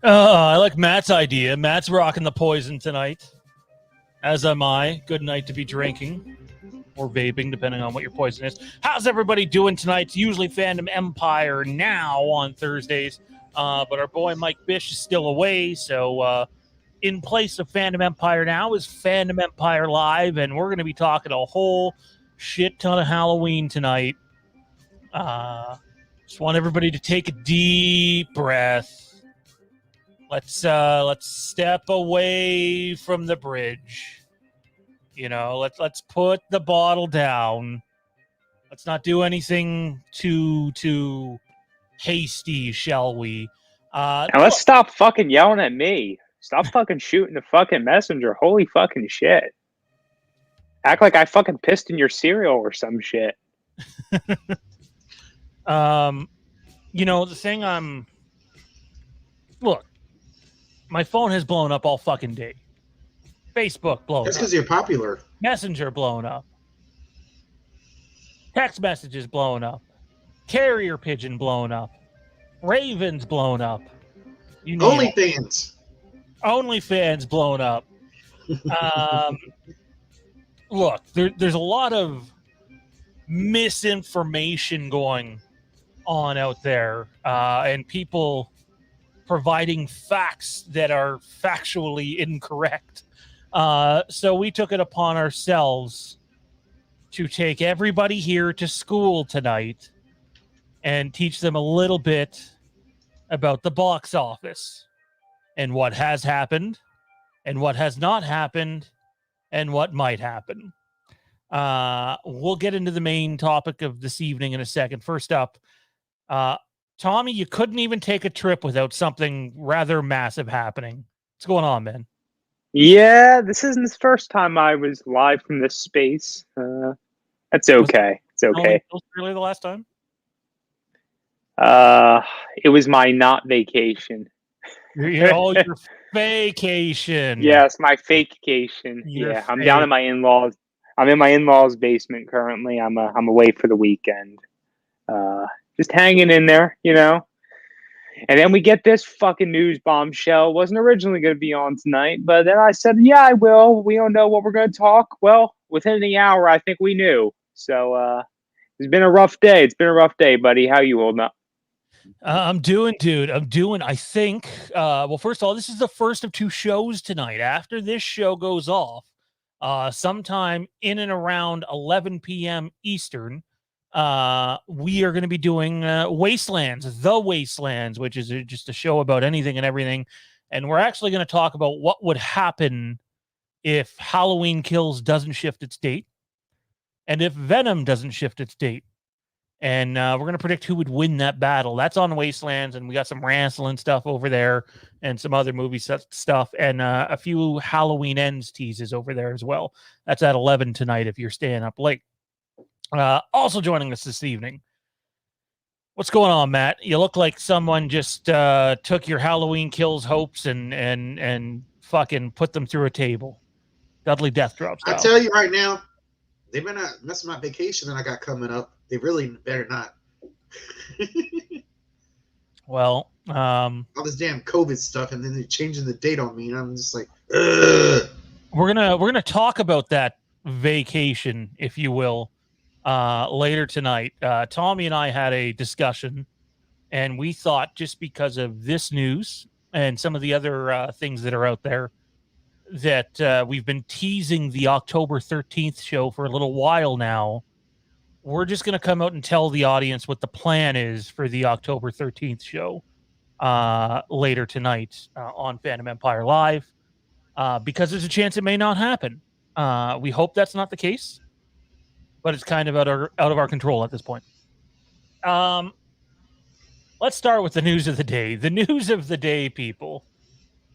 I like Matt's idea. Matt's rocking the poison tonight, as am I. Good night to be drinking or vaping, depending on what your poison is. How's everybody doing tonight? It's usually Fandom Empire now on Thursdays, but our boy Mike Bish is still away, so in place of Fandom Empire now is Fandom Empire Live, and we're going to be talking a whole shit ton of Halloween tonight. Just want everybody to take a deep breath. Let's step away from the bridge. You know, let's put the bottle down. Let's not do anything too hasty, shall we? Now let's stop fucking yelling at me. Stop fucking shooting the fucking messenger. Holy fucking shit. Act like I fucking pissed in your cereal or some shit. You know, the thing look, my phone has blown up all fucking day. Facebook blown up. That's because you're popular. Messenger blown up. Text messages blown up. Carrier pigeon blown up. Ravens blown up. OnlyFans blown up. Look, there's a lot of misinformation going on out there, and people providing facts that are factually incorrect. So we took it upon ourselves to take everybody here to school tonight and teach them a little bit about the box office and what has happened and what has not happened and what might happen. We'll get into the main topic of this evening in a second. First up, Tommy, you couldn't even take a trip without something rather massive happening. What's going on, man? Yeah, this isn't the first time I was live from this space. That's okay. It's okay. Was it really the last time? It was my not vacation. Your vacation. Yes, my fakecation. Your Yeah, I'm down fake. in my in-laws. I'm in my in-laws' basement currently. I'm away for the weekend. Uh, just hanging in there, you know. And then we get this fucking news bombshell. Wasn't originally going to be on tonight, but then I said, "Yeah, I will." We don't know what we're going to talk. Well, within the hour, I think we knew. So it's been a rough day. It's been a rough day, buddy. How you holding up? I'm doing, dude. I'm doing. I think. Well, first of all, this is the first of two shows tonight. After this show goes off, sometime in and around 11 p.m. Eastern, we are going to be doing Wastelands, The Wastelands, which is just a show about anything and everything. And we're actually going to talk about what would happen if Halloween Kills doesn't shift its date, and if Venom doesn't shift its date. And we're going to predict who would win that battle. That's on Wastelands, and we got some wrestling stuff over there and some other movie stuff and a few Halloween Ends teases over there as well. That's at 11 tonight if you're staying up late. Also joining us this evening. What's going on, Matt? You look like someone just took your Halloween Kills hopes and fucking put them through a table. Dudley Death Drop style. I tell you right now, they better not mess with my vacation that I got coming up. They really better not. Well, all this damn COVID stuff, and then they're changing the date on me, and I'm just like, ugh. We're gonna talk about that vacation, if you will, later tonight. Tommy and I had a discussion, and we thought just because of this news and some of the other things that are out there, that we've been teasing the October 13th show for a little while now. We're just going to come out and tell the audience what the plan is for the October 13th show later tonight on Fandom Empire Live, because there's a chance it may not happen. We hope that's not the case, but it's kind of out of our control at this point. Let's start with the news of the day. The news of the day, people,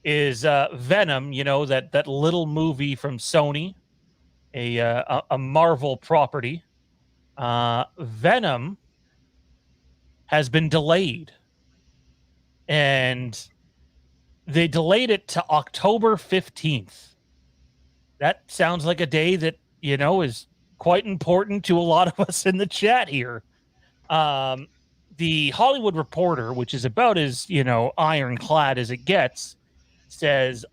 is Venom, you know, that little movie from Sony, a Marvel property. Venom has been delayed, and they delayed it to October 15th. That sounds like a day that, you know, is quite important to a lot of us in the chat here. The Hollywood Reporter, which is about as, you know, ironclad as it gets, says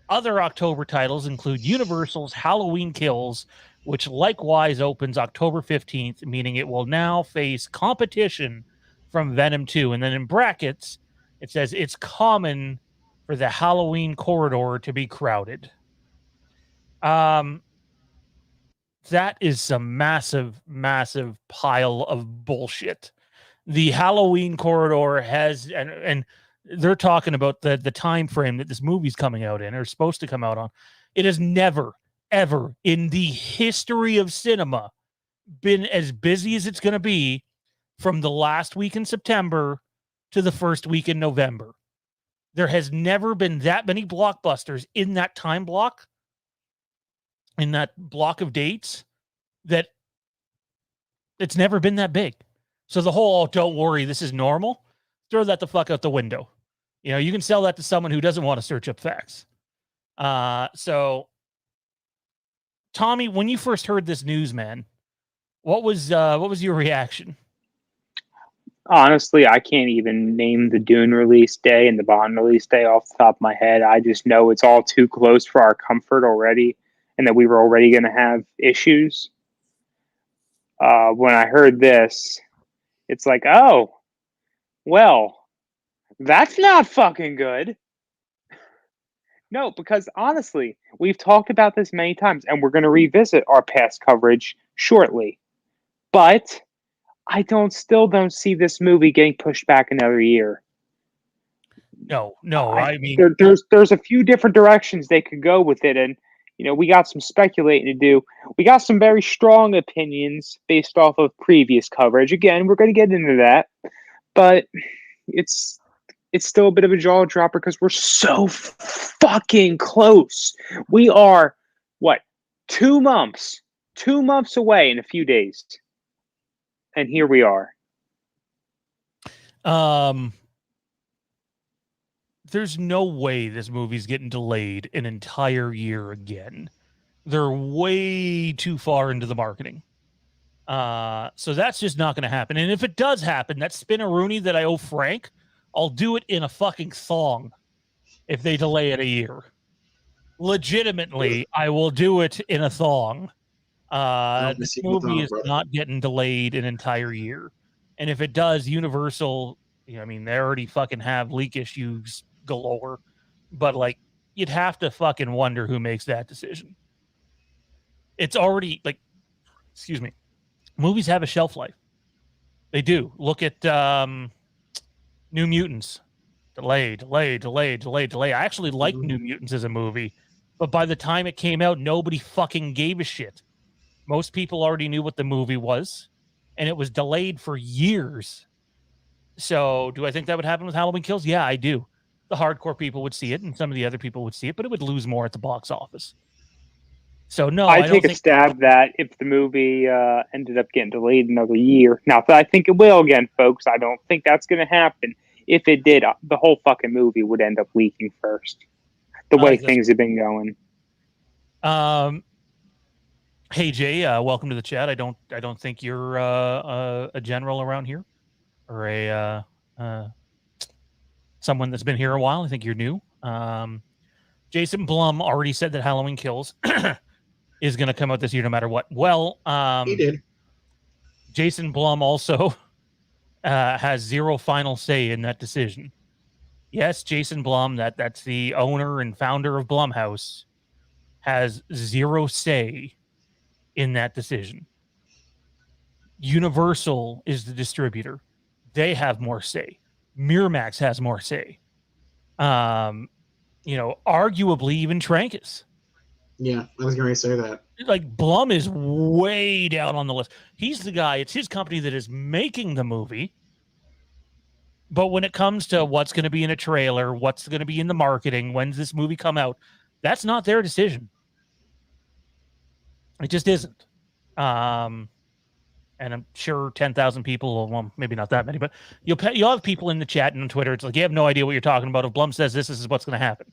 other October titles include Universal's Halloween Kills, which likewise opens October 15th, meaning it will now face competition from Venom 2. And then in brackets, it says it's common for the Halloween corridor to be crowded. That is some massive, massive pile of bullshit. The Halloween corridor has, and they're talking about the time frame that this movie's coming out in, or supposed to come out on. It has never, ever in the history of cinema been as busy as it's going to be from the last week in September to the first week in November. There has never been that many blockbusters in that time block, in that block of dates, that it's never been that big. So the whole, oh, don't worry, this is normal, throw that the fuck out the window. You know, you can sell that to someone who doesn't want to search up facts. So, Tommy, when you first heard this news, man, what was your reaction? Honestly, I can't even name the Dune release day and the Bond release day off the top of my head. I just know it's all too close for our comfort already, and that we were already going to have issues. When I heard this, it's like, oh, well, that's not fucking good. No, because honestly, we've talked about this many times, and we're going to revisit our past coverage shortly. But I still don't see this movie getting pushed back another year. No, I mean, there's a few different directions they could go with it, and you know, we got some speculating to do. We got some very strong opinions based off of previous coverage. Again, we're going to get into that, but it's still a bit of a jaw dropper because we're so fucking close. We are, what, 2 months? 2 months away in a few days. And here we are. There's no way this movie's getting delayed an entire year again. They're way too far into the marketing. So that's just not going to happen. And if it does happen, that spin-a-rooney that I owe Frank, I'll do it in a fucking thong if they delay it a year. Legitimately, I will do it in a thong. This movie is not getting delayed an entire year. And if it does, Universal, I mean, they already fucking have leak issues galore. But, like, you'd have to fucking wonder who makes that decision. It's already, like, excuse me, movies have a shelf life. They do. Look at New Mutants. Delay. I actually liked New Mutants as a movie, but by the time it came out, nobody fucking gave a shit. Most people already knew what the movie was, and it was delayed for years. So do I think that would happen with Halloween Kills? Yeah, I do. The hardcore people would see it, and some of the other people would see it, but it would lose more at the box office. So no, I take a stab that if the movie ended up getting delayed another year. Now, I think it will again, folks. I don't think that's going to happen. If it did, the whole fucking movie would end up leaking first. The way things have been going. Hey Jay, welcome to the chat. I don't think you're a general around here, or a someone that's been here a while. I think you're new. Jason Blum already said that Halloween Kills is going to come out this year no matter what. Well, he did. Jason Blum also has zero final say in that decision. Yes, Jason Blum, that's the owner and founder of Blumhouse, has zero say in that decision. Universal is the distributor. They have more say. Miramax has more say. Arguably even Trancas. Yeah, I was going to say that. Like, Blum is way down on the list. He's the guy, it's his company that is making the movie. But when it comes to what's going to be in a trailer, what's going to be in the marketing, when's this movie come out, that's not their decision. It just isn't. And I'm sure 10,000 people, well, maybe not that many, but you'll have people in the chat and on Twitter. It's like, you have no idea what you're talking about. If Blum says this is what's going to happen.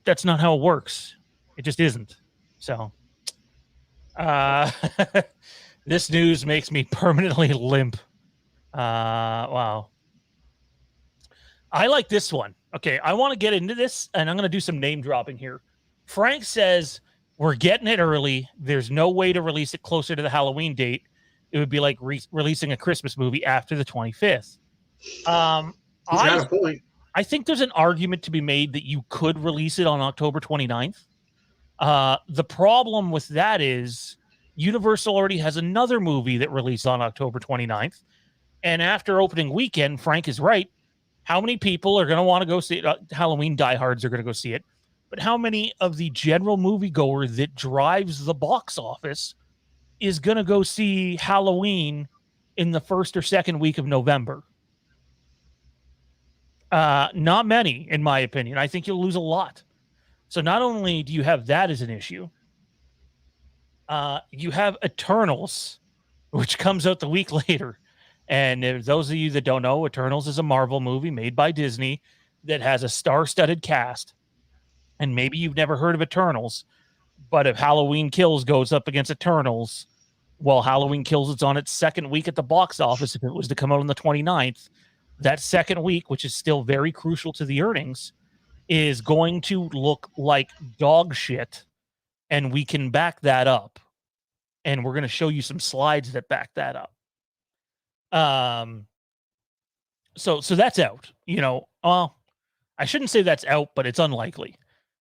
That's not how it works. It just isn't. So, this news makes me permanently limp. Wow. I like this one. Okay, I want to get into this, and I'm going to do some name dropping here. Frank says, we're getting it early. There's no way to release it closer to the Halloween date. It would be like releasing a Christmas movie after the 25th. He's got a point. I think there's an argument to be made that you could release it on October 29th. The problem with that is Universal already has another movie that released on October 29th. And after opening weekend, Frank is right. How many people are going to want to go see it? Halloween diehards are going to go see it. But how many of the general moviegoer that drives the box office is going to go see Halloween in the first or second week of November? Not many, in my opinion. I think you'll lose a lot. So not only do you have that as an issue, you have Eternals, which comes out the week later. And if those of you that don't know, Eternals is a Marvel movie made by Disney that has a star-studded cast. And maybe you've never heard of Eternals, but if Halloween Kills goes up against Eternals, well, Halloween Kills is on its second week at the box office. If it was to come out on the 29th, that second week, which is still very crucial to the earnings, is going to look like dog shit. And we can back that up. And we're going to show you some slides that back that up. So that's out. Well, I shouldn't say that's out, but it's unlikely.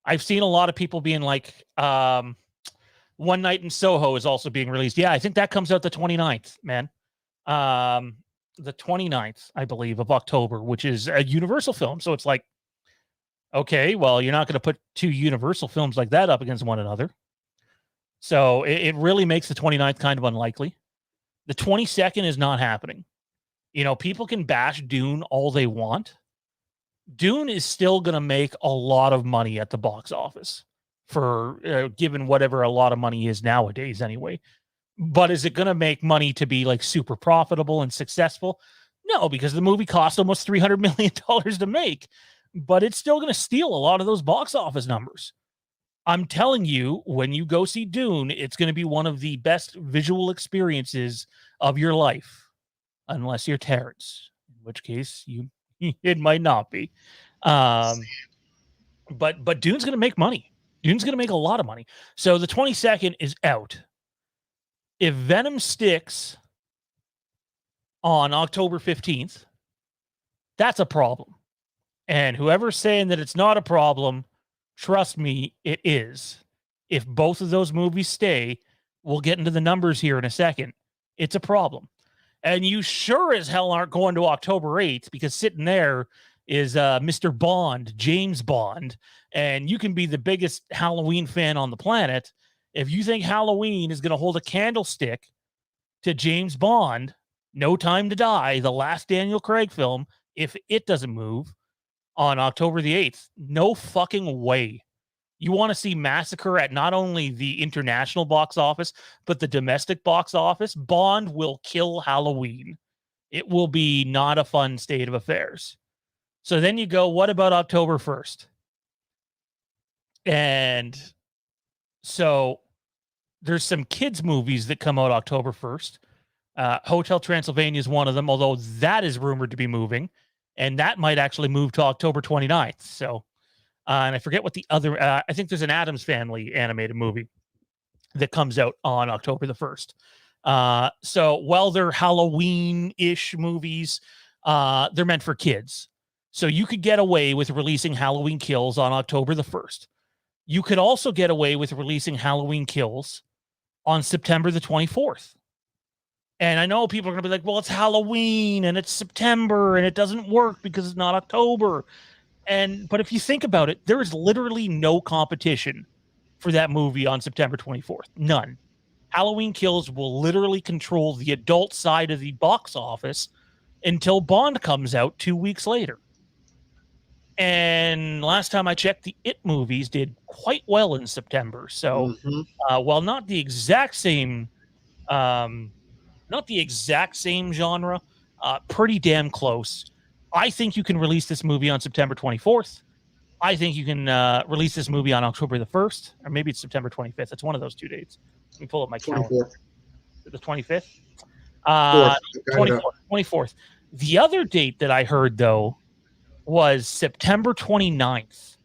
I've seen a lot of people being like, One Night in Soho is also being released. Yeah, I think that comes out the 29th, man. The 29th, I believe, of October, which is a Universal film. So it's like, okay, well, you're not going to put two Universal films like that up against one another. So it really makes the 29th kind of unlikely. The 22nd is not happening. People can bash Dune all they want. Dune is still going to make a lot of money at the box office for given whatever a lot of money is nowadays anyway. But is it going to make money to be like super profitable and successful? No, because the movie cost almost $300 million to make, but it's still going to steal a lot of those box office numbers. I'm telling you, when you go see Dune, it's going to be one of the best visual experiences of your life, unless you're Terrence, in which case it might not be. But Dune's going to make money. Dune's going to make a lot of money. So the 22nd is out. If Venom sticks on October 15th, that's a problem. And whoever's saying that it's not a problem, trust me, it is. If both of those movies stay, we'll get into the numbers here in a second. It's a problem. And you sure as hell aren't going to October 8th, because sitting there is Mr. Bond, James Bond. And you can be the biggest Halloween fan on the planet. If you think Halloween is going to hold a candlestick to James Bond, No Time to Die, the last Daniel Craig film, if it doesn't move on October the 8th, no fucking way. You want to see Massacre at not only the international box office, but the domestic box office, Bond will kill Halloween. It will be not a fun state of affairs. So then you go, what about October 1st? And so there's some kids' movies that come out October 1st. Hotel Transylvania is one of them, although that is rumored to be moving. And that might actually move to October 29th. So, and I forget what the other, I think there's an Addams Family animated movie that comes out on October the 1st. So while they're Halloween-ish movies, they're meant for kids. So you could get away with releasing Halloween Kills on October the 1st. You could also get away with releasing Halloween Kills on September the 24th. And I know people are going to be like, well, it's Halloween and it's September and it doesn't work because it's not October. But if you think about it, there is literally no competition for that movie on September 24th. None. Halloween Kills will literally control the adult side of the box office until Bond comes out 2 weeks later. And last time I checked, the It movies did quite well in September. So while not the exact same genre, pretty damn close. I think you can release this movie on September 24th. I think you can release this movie on October the 1st, or maybe it's September 25th. It's one of those 2 dates. Let me pull up my calendar. The 25th? 24th. The other date that I heard, though, was September 29th.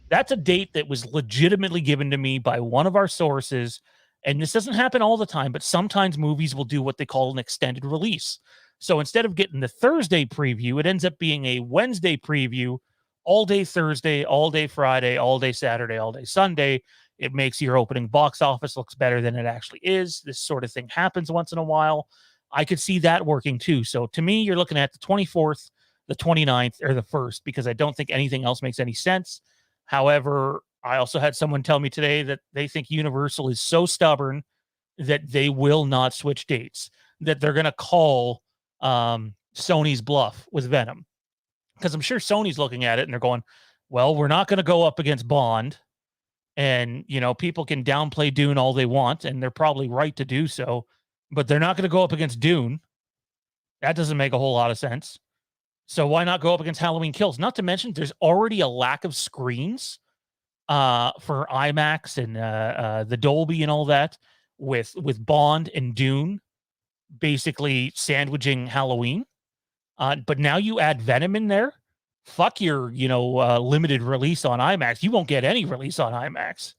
That's a date that was legitimately given to me by one of our sources. And this doesn't happen all the time, but sometimes movies will do what they call an extended release. So instead of getting the Thursday preview, it ends up being a Wednesday preview, all day Thursday, all day Friday, all day Saturday, all day Sunday. It makes your opening box office looks better than it actually is. This sort of thing happens once in a while. I could see that working too. So to me, you're looking at the 24th, the 29th, or the 1st, because I don't think anything else makes any sense. However, I also had someone tell me today that they think Universal is so stubborn that they will not switch dates, that they're going to call Sony's bluff with Venom. Because I'm sure Sony's looking at it and they're going, well, we're not going to go up against Bond. And, you know, people can downplay Dune all they want, and they're probably right to do so, but they're not going to go up against Dune. That doesn't make a whole lot of sense. So why not go up against Halloween Kills? Not to mention, there's already a lack of screens for IMAX and the Dolby and all that with Bond and Dune basically sandwiching Halloween. But now you add Venom in there. Fuck your, limited release on IMAX. You won't get any release on IMAX.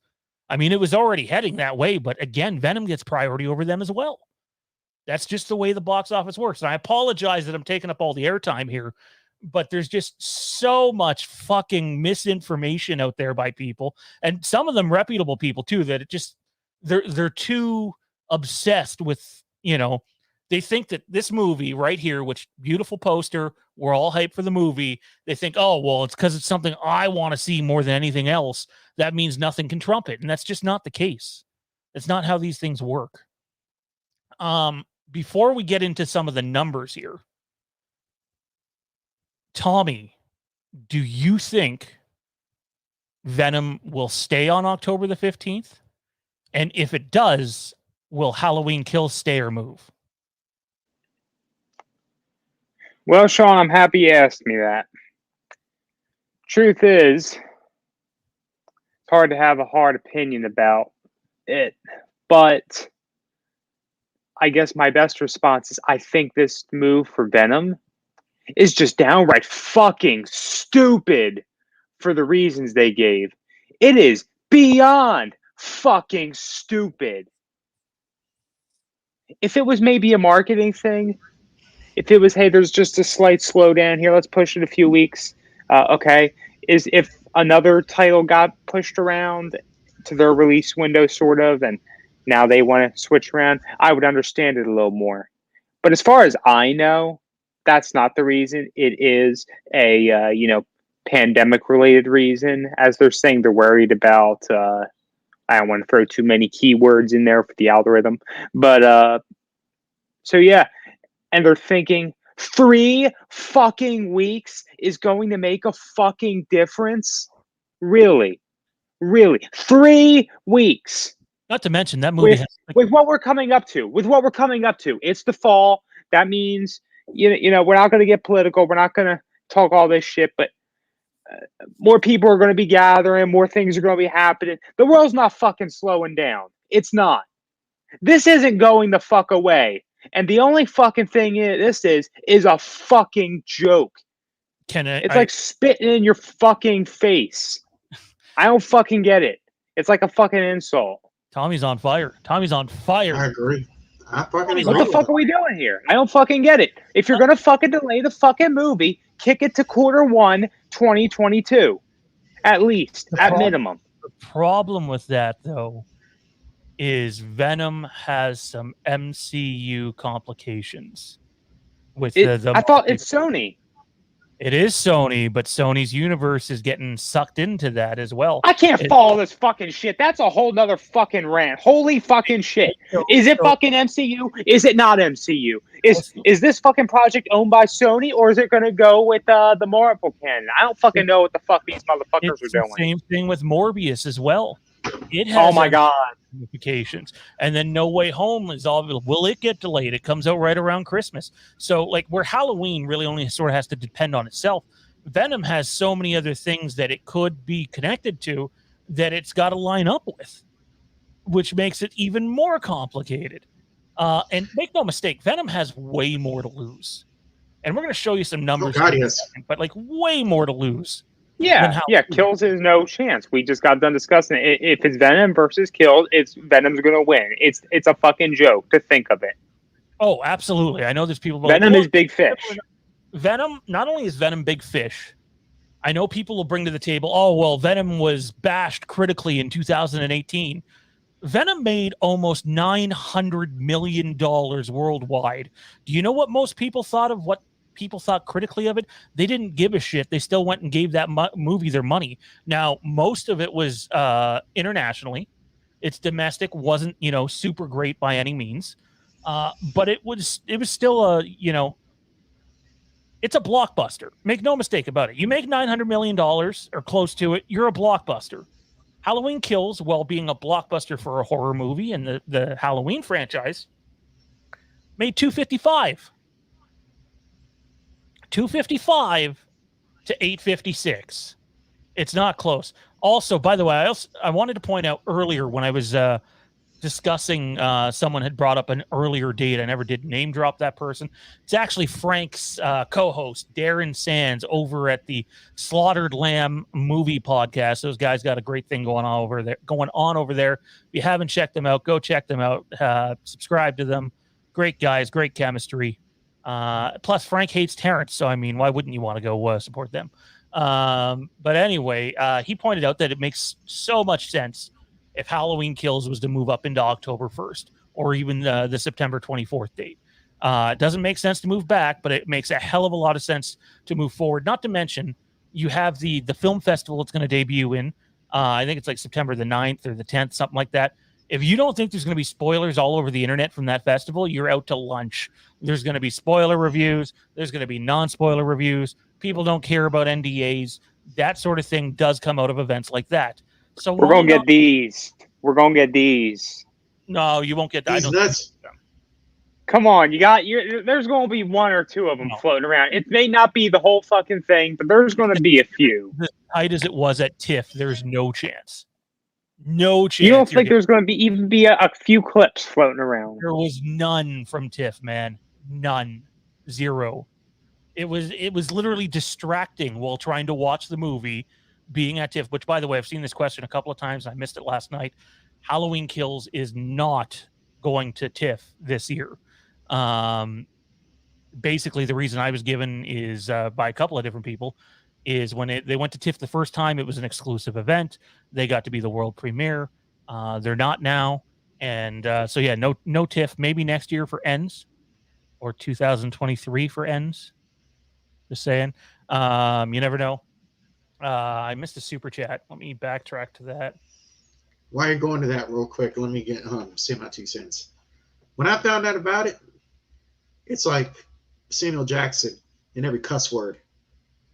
I mean, it was already heading that way, but again, Venom gets priority over them as well. That's just the way the box office works. And I apologize that I'm taking up all the airtime here, but there's just so much fucking misinformation out there by people, and some of them reputable people too, that it just they're too obsessed with, they think that this movie right here, which beautiful poster, we're all hyped for the movie. They think, oh, well, it's because it's something I want to see more than anything else. That means nothing can trump it. And that's just not the case. That's not how these things work. Before we get into some of the numbers here, Tommy, do you think Venom will stay on October the 15th? And if it does, will Halloween Kills stay or move? Well, Sean, I'm happy you asked me that. Truth is, it's hard to have a hard opinion about it, but I guess my best response is I think this move for Venom is just downright fucking stupid for the reasons they gave. It is beyond fucking stupid. If it was maybe a marketing thing, if it was, hey, there's just a slight slowdown here, let's push it a few weeks. Okay. Is if another title got pushed around to their release window, sort of, and now they want to switch around, I would understand it a little more. But as far as I know, that's not the reason. It is a pandemic related reason, as they're saying they're worried about. I don't want to throw too many keywords in there for the algorithm, but so yeah, and they're thinking 3 fucking weeks is going to make a fucking difference. Really, 3 weeks. Not to mention that movie with what we're coming up to. It's the fall. That means we're not going to get political. We're not going to talk all this shit, but more people are going to be gathering. More things are going to be happening. The world's not fucking slowing down. It's not. This isn't going the fuck away. And the only fucking thing this is a fucking joke. It's like spitting in your fucking face. I don't fucking get it. It's like a fucking insult. Tommy's on fire. I agree. What the fuck are we doing here? I don't fucking get it. If you're gonna fucking delay the fucking movie, kick it to Q1 2022. At least, at minimum. The problem with that, though, is Venom has some MCU complications. I thought it's Sony. It is Sony, but Sony's universe is getting sucked into that as well. I can't follow this fucking shit. That's a whole nother fucking rant. Holy fucking shit. Is it fucking MCU? Is it not MCU? Is this fucking project owned by Sony, or is it going to go with the Marvel canon? I don't fucking know what the fuck these motherfuckers are doing. Same thing with Morbius as well. It has oh my god ramifications. And then No Way Home is all, will it get delayed? It comes out right around Christmas. So like where Halloween really only sort of has to depend on itself, Venom has so many other things that it could be connected to that it's got to line up with, which makes it even more complicated. And make no mistake, Venom has way more to lose. And we're going to show you some numbers, but like way more to lose. Yeah, Kills is no chance. We just got done discussing it. If it's Venom versus Kills, Venom's going to win. It's a fucking joke to think of it. Oh, absolutely. I know there's people. Venom is big fish. Venom, not only is Venom big fish, I know people will bring to the table, oh, well, Venom was bashed critically in 2018. Venom made almost $900 million worldwide. Do you know what most people thought of what people thought critically of it? They didn't give a shit. They still went and gave that movie their money. Now, most of it was internationally. Its domestic wasn't, super great by any means. But it was still it's a blockbuster. Make no mistake about it. You make $900 million or close to it, you're a blockbuster. Halloween Kills, while being a blockbuster for a horror movie and the Halloween franchise, made $255 to $856. It's not close. Also, by the way, I wanted to point out earlier when I was discussing, someone had brought up an earlier date. I never did name drop that person. It's actually Frank's co-host, Darren Sands, over at the Slaughtered Lamb movie podcast. Those guys got a great thing going on over there. If you haven't checked them out, go check them out. Subscribe to them. Great guys, great chemistry. Plus, Frank hates Terrence, so I mean, why wouldn't you want to go support them? But anyway, he pointed out that it makes so much sense if Halloween Kills was to move up into October 1st or even the September 24th date. It doesn't make sense to move back, but it makes a hell of a lot of sense to move forward. Not to mention, you have the film festival it's going to debut in. I think it's like September the 9th or the 10th, something like that. If you don't think there's going to be spoilers all over the internet from that festival, you're out to lunch. There's going to be spoiler reviews. There's going to be non-spoiler reviews. People don't care about NDAs. That sort of thing does come out of events like that. So we're going to get these. We're going to get these. No, you won't get that. These nuts. Come on, there's going to be one or two of them No. floating around. It may not be the whole fucking thing, but there's going to be a few. As tight as it was at TIFF, there's no chance. No chance. You don't think there's going to be a few clips floating around? There was none from TIFF, man. None. Zero. It was literally distracting while trying to watch the movie, being at TIFF, which, by the way, I've seen this question a couple of times. I missed it last night. Halloween Kills is not going to TIFF this year. Basically, the reason I was given is by a couple of different people is when they went to TIFF the first time, it was an exclusive event. They got to be the world premiere. They're not now. And so, yeah, no TIFF. Maybe next year for Ends or 2023 for Ends. Just saying. You never know. I missed a super chat. Let me backtrack to that. While you're going to that real quick, let me say my 2 cents. When I found out about it, it's like Samuel Jackson in every cuss word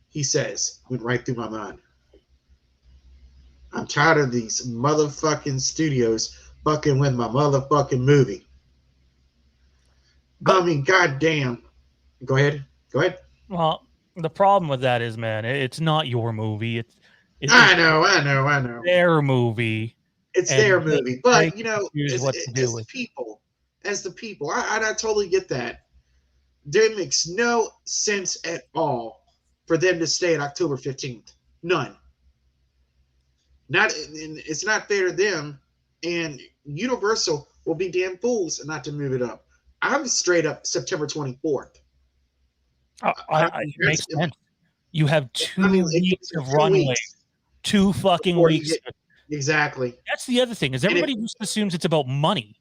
he says went right through my mind. I'm tired of these motherfucking studios fucking with my motherfucking movie. I mean, goddamn. Go ahead. Well, the problem with that is, man, it's not your movie. It's I know. Their movie. It's their movie, but you know, as the people, I totally get that. It makes no sense at all for them to stay at October 15th. None. It's not fair to them, and Universal will be damn fools not to move it up. I'm straight up September 24th. It makes sense. You have 2 weeks of runway. 2 fucking weeks. Exactly. That's the other thing, is everybody just assumes it's about money.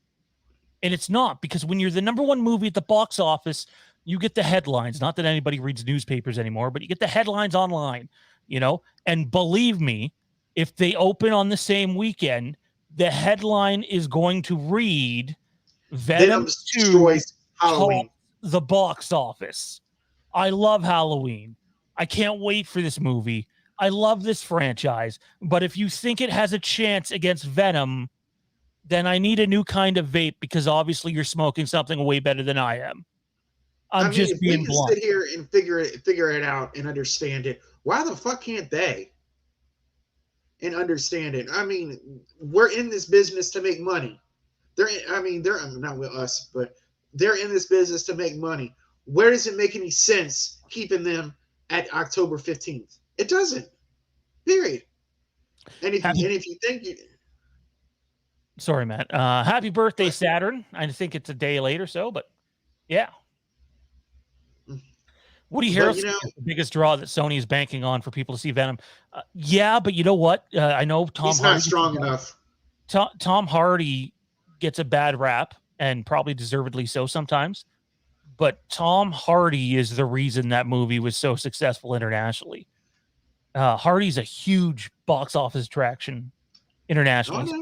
And it's not, because when you're the number one movie at the box office, you get the headlines. Not that anybody reads newspapers anymore, but you get the headlines online, you know? And believe me, if they open on the same weekend, the headline is going to read Venom 2 destroys Halloween. The box office. I love Halloween. I can't wait for this movie. I love this franchise. But if you think it has a chance against Venom, then I need a new kind of vape, because obviously you're smoking something way better than I am. I'm just being blunt. Sit here and figure it out and understand it. Why the fuck can't they? And understand it. I mean, we're in this business to make money. They're not with us, but they're in this business to make money. Where does it make any sense keeping them at October 15th? It doesn't. Period. And if you think you... Sorry, Matt. Happy birthday, Saturn. I think it's a day late or so, but yeah. Woody Harrelson is the biggest draw that Sony is banking on for people to see Venom. Yeah, but you know what? I know Tom Hardy. He's not strong enough. Tom Hardy gets a bad rap, and probably deservedly so sometimes. But Tom Hardy is the reason that movie was so successful internationally. Hardy's a huge box office attraction internationally. Okay.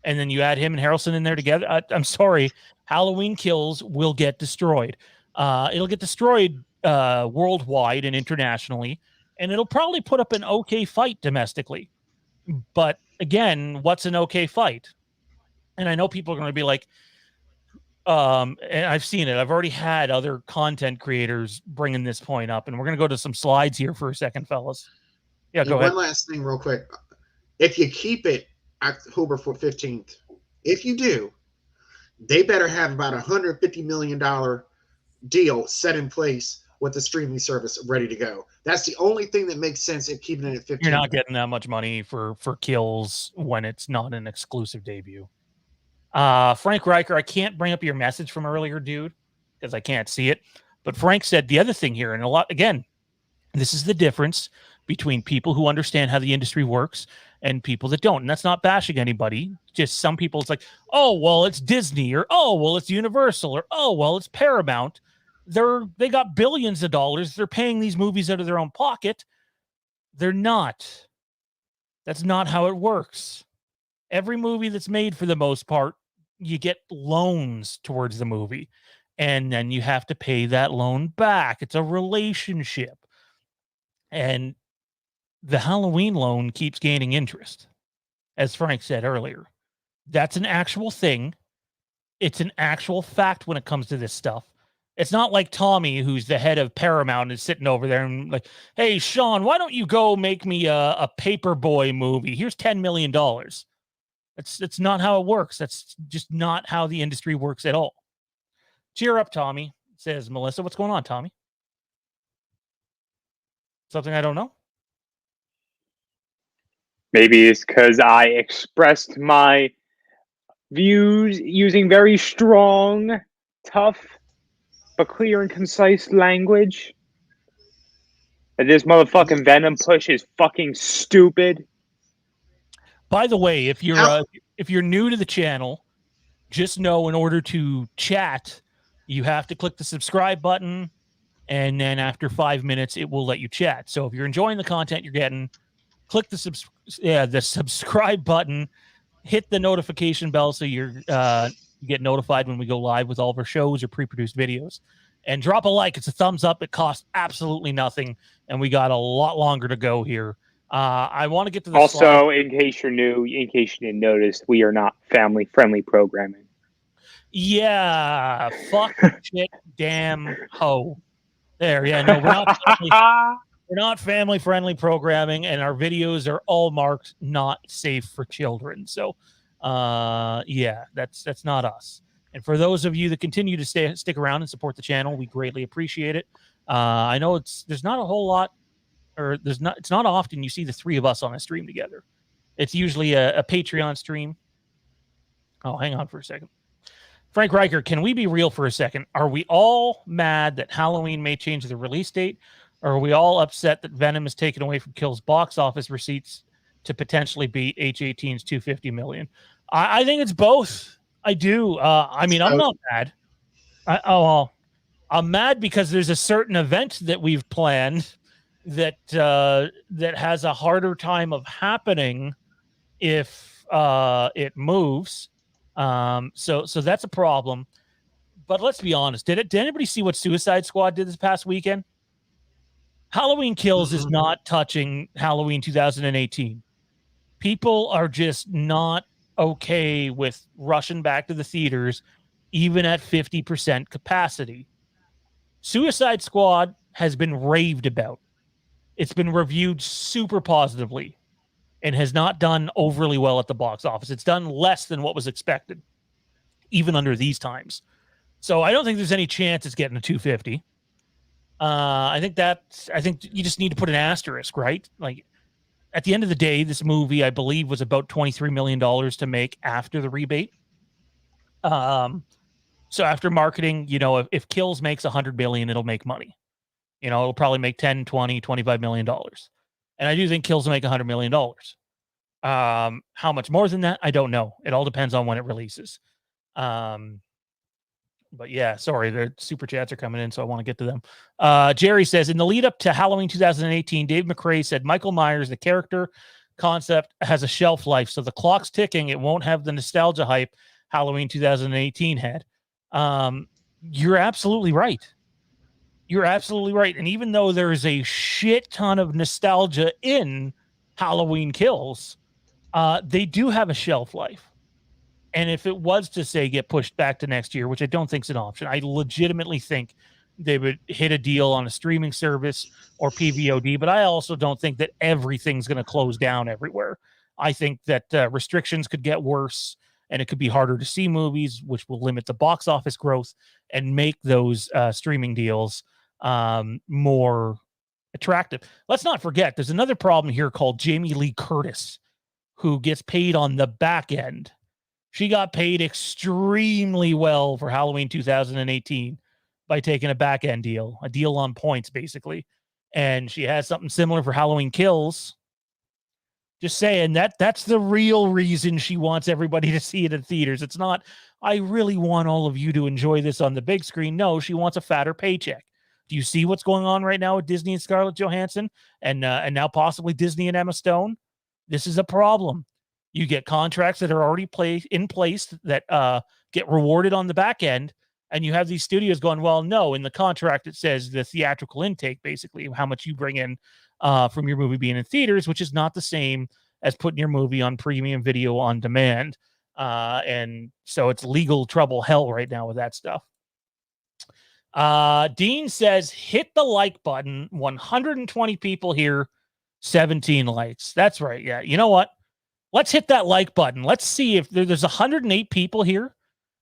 And then you add him and Harrelson in there together. I'm sorry, Halloween Kills will get destroyed. It'll get destroyed worldwide and internationally, and it'll probably put up an okay fight domestically. But again, what's an okay fight? And I know people are going to be like, and I've seen it. I've already had other content creators bringing this point up, and we're going to go to some slides here for a second, fellas. Yeah, go ahead. One last thing real quick. If you keep it October 15th, if you do, they better have about $150 million deal set in place with the streaming service ready to go. That's the only thing that makes sense at keeping it at 15. You're not getting that much money for Kills when it's not an exclusive debut. Frank Riker, I can't bring up your message from earlier, dude, because I can't see it. But Frank said the other thing here, and again, this is the difference between people who understand how the industry works and people that don't. And that's not bashing anybody. Just some people, it's like, oh, well, it's Disney, or oh, well, it's Universal, or oh, well, it's Paramount. They got billions of dollars. They're paying these movies out of their own pocket. They're not. That's not how it works. Every movie that's made, for the most part, you get loans towards the movie, and then you have to pay that loan back. It's a relationship. And the Halloween loan keeps gaining interest, as Frank said earlier. That's an actual thing. It's an actual fact when it comes to this stuff. It's not like Tommy, who's the head of Paramount, is sitting over there and like, hey, Sean, why don't you go make me a Paperboy movie? Here's $10 million. That's not how it works. That's just not how the industry works at all. Cheer up, Tommy, says Melissa. What's going on, Tommy? Something I don't know? Maybe it's because I expressed my views using very strong, tough, but clear and concise language. That this motherfucking Venom push is fucking stupid. By the way, if you're new to the channel, just know in order to chat, you have to click the subscribe button, and then after 5 minutes, it will let you chat. So if you're enjoying the content you're getting, click the subscribe button, hit the notification bell so you get notified when we go live with all of our shows or pre-produced videos, and drop a like. It's a thumbs up. It costs absolutely nothing, and we got a lot longer to go here. I want to get to the also slide. in case you're new, in case you didn't notice, we are not family friendly programming. Yeah, fuck shit, damn hoe. There, yeah, no, we're not family friendly programming, and our videos are all marked not safe for children. So, yeah, that's not us. And for those of you that continue to stick around and support the channel, we greatly appreciate it. I know there's not a whole lot, or it's not often you see the three of us on a stream together. It's usually a Patreon stream. Oh, hang on for a second. Frank Riker, can we be real for a second? Are we all mad that Halloween may change the release date? Or are we all upset that Venom is taken away from Kill's box office receipts to potentially beat H18's $250 million? I think it's both. I do. I mean, I'm not mad. I'm mad because there's a certain event that we've planned that has a harder time of happening if it moves. So that's a problem. But let's be honest. Did anybody see what Suicide Squad did this past weekend? Halloween Kills is not touching Halloween 2018. People are just not okay with rushing back to the theaters, even at 50% capacity. Suicide Squad has been raved about. It's been reviewed super positively and has not done overly well at the box office. It's done less than what was expected, even under these times. So I don't think there's any chance it's getting a 250. I think you just need to put an asterisk, right? Like, at the end of the day, this movie, I believe, was about $23 million to make after the rebate. So after marketing, if Kills makes $100 million, it'll make money. It'll probably make 10, 20, $25 million. And I do think Kills will make $100 million. How much more than that? I don't know. It all depends on when it releases. But yeah, sorry, the super chats are coming in, so I want to get to them. Jerry says, in the lead up to Halloween 2018, Dave McRae said Michael Myers, the character concept, has a shelf life, so the clock's ticking. It won't have the nostalgia hype Halloween 2018 had. You're absolutely right. You're absolutely right. And even though there's a shit ton of nostalgia in Halloween Kills, they do have a shelf life. And if it was to, say, get pushed back to next year, which I don't think is an option, I legitimately think they would hit a deal on a streaming service or PVOD. But I also don't think that everything's going to close down everywhere. I think that restrictions could get worse, and it could be harder to see movies, which will limit the box office growth and make those streaming deals more attractive. Let's not forget, there's another problem here called Jamie Lee Curtis, who gets paid on the back end. She got paid extremely well for Halloween 2018 by taking a back end deal, a deal on points, basically. And she has something similar for Halloween Kills. Just saying that's the real reason she wants everybody to see it in theaters. It's not, I really want all of you to enjoy this on the big screen. No, she wants a fatter paycheck. Do you see what's going on right now with Disney and Scarlett Johansson and now possibly Disney and Emma Stone? This is a problem. You get contracts that are already in place that get rewarded on the back end, and you have these studios going, well, no, in the contract it says the theatrical intake, basically how much you bring in from your movie being in theaters, which is not the same as putting your movie on premium video on demand. And so it's legal trouble hell right now with that stuff. Dean says, hit the like button. 120 people here, 17 likes. That's right. Yeah. You know what? Let's hit that like button. Let's see if there's 108 people here.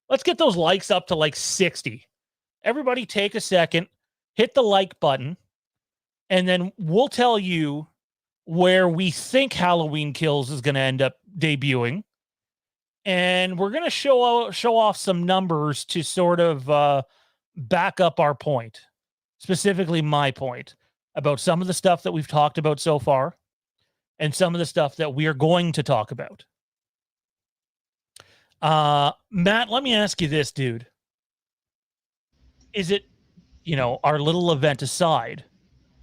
Let's get those likes up to like 60. Everybody take a second, hit the like button, and then we'll tell you where we think Halloween Kills is going to end up debuting. And we're going to show off some numbers to sort of back up our point, specifically my point, about some of the stuff that we've talked about so far and some of the stuff that we are going to talk about. Matt, let me ask you this, dude. Is it, our little event aside,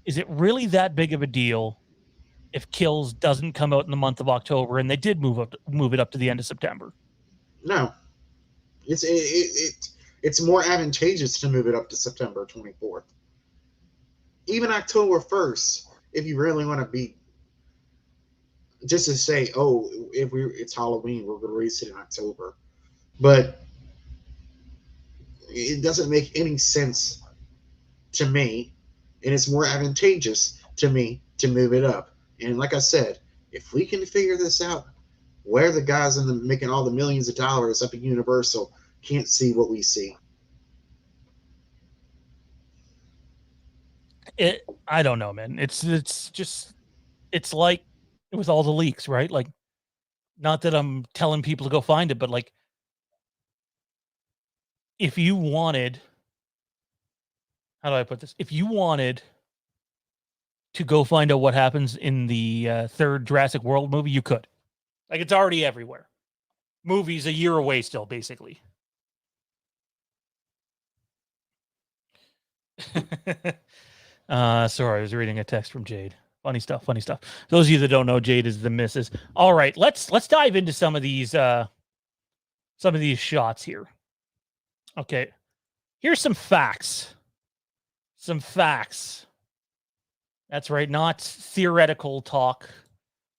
is it really that big of a deal if Kills doesn't come out in the month of October and they did move it up to the end of September? No. It's more advantageous to move it up to September 24th. Even October 1st, if you really want to be, just to say, oh, it's Halloween, we're going to release it in October. But it doesn't make any sense to me, and it's more advantageous to me to move it up. And like I said, if we can figure this out, where the guys making all the millions of dollars up at Universal can't see what we see. I don't know, man. It's like with all the leaks, right? Like, not that I'm telling people to go find it, but like, if you wanted, how do I put this? If you wanted to go find out what happens in the third Jurassic World movie, you could. Like, it's already everywhere. Movie's a year away still, basically. Sorry, I was reading a text from Jade. Funny stuff. Those of you that don't know, Jade is the missus. All right, let's dive into some of these shots here. Okay, here's some facts. That's right, not theoretical talk.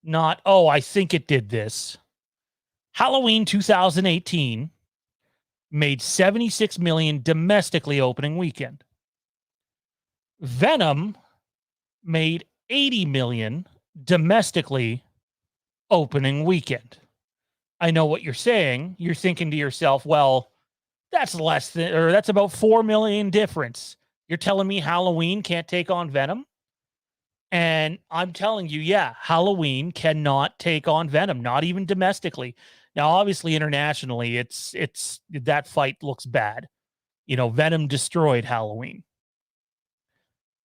Not, oh, I think it did this. Halloween 2018 made $76 million domestically opening weekend. Venom made $80 million domestically opening weekend. I know what you're saying. You're thinking to yourself, well, that's about $4 million difference. You're telling me Halloween can't take on Venom? And I'm telling you, yeah, Halloween cannot take on Venom, not even domestically. Now, obviously, internationally, it's that fight looks bad. Venom destroyed Halloween.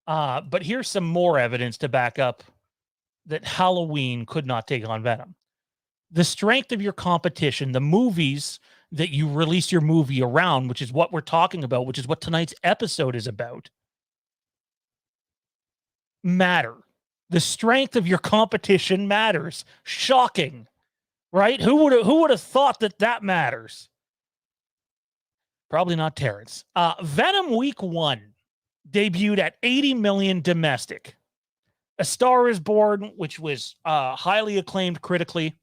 But here's some more evidence to back up that Halloween could not take on Venom. The strength of your competition, the movies that you release your movie around, which is what we're talking about, which is what tonight's episode is about, matter. The strength of your competition matters. Shocking, right? Who would have thought that matters? Probably not Terrence. Venom Week 1 debuted at 80 million domestic. A Star is Born, which was highly acclaimed critically,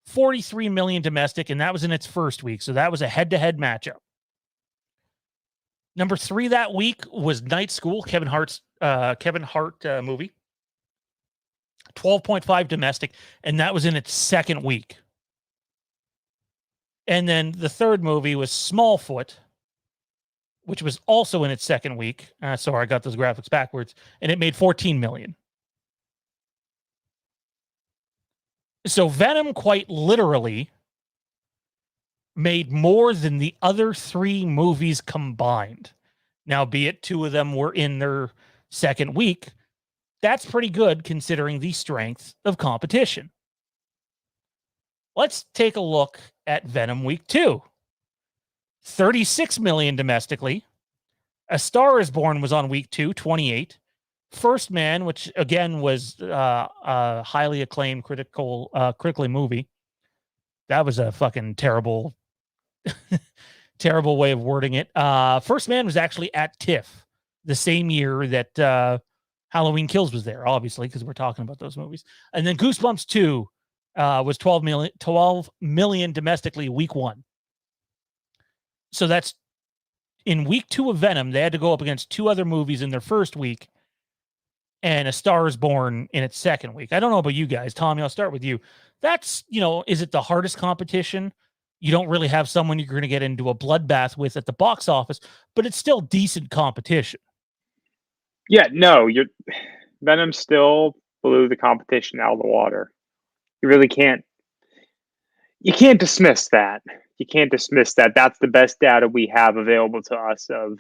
43 million domestic, and that was in its first week. So that was a head-to-head matchup. Number 3 that week was Night School, Kevin Hart movie. 12.5 domestic, and that was in its second week. And then the third movie was Smallfoot, which was also in its second week. Sorry, I got those graphics backwards, and it made 14 million. So Venom quite literally made more than the other 3 movies combined. Now, be it 2 of them were in their second week, that's pretty good considering the strength of competition. Let's take a look at Venom Week 2. 36 million domestically. A Star is Born was on week 2, 28. First Man, which again was a highly acclaimed critically movie. That was a fucking terrible way of wording it. First Man was actually at TIFF the same year that Halloween Kills was there, obviously, because we're talking about those movies. And then Goosebumps 2 was 12 million domestically week 1. So that's in week 2 of Venom. They had to go up against 2 other movies in their first week and A Star is Born in its second week. I don't know about you guys. Tommy, I'll start with you. That's, is it the hardest competition? You don't really have someone you're going to get into a bloodbath with at the box office, but it's still decent competition. Yeah, no, Venom still blew the competition out of the water. You really can't. You can't dismiss that. You can't dismiss that. That's the best data we have available to us of,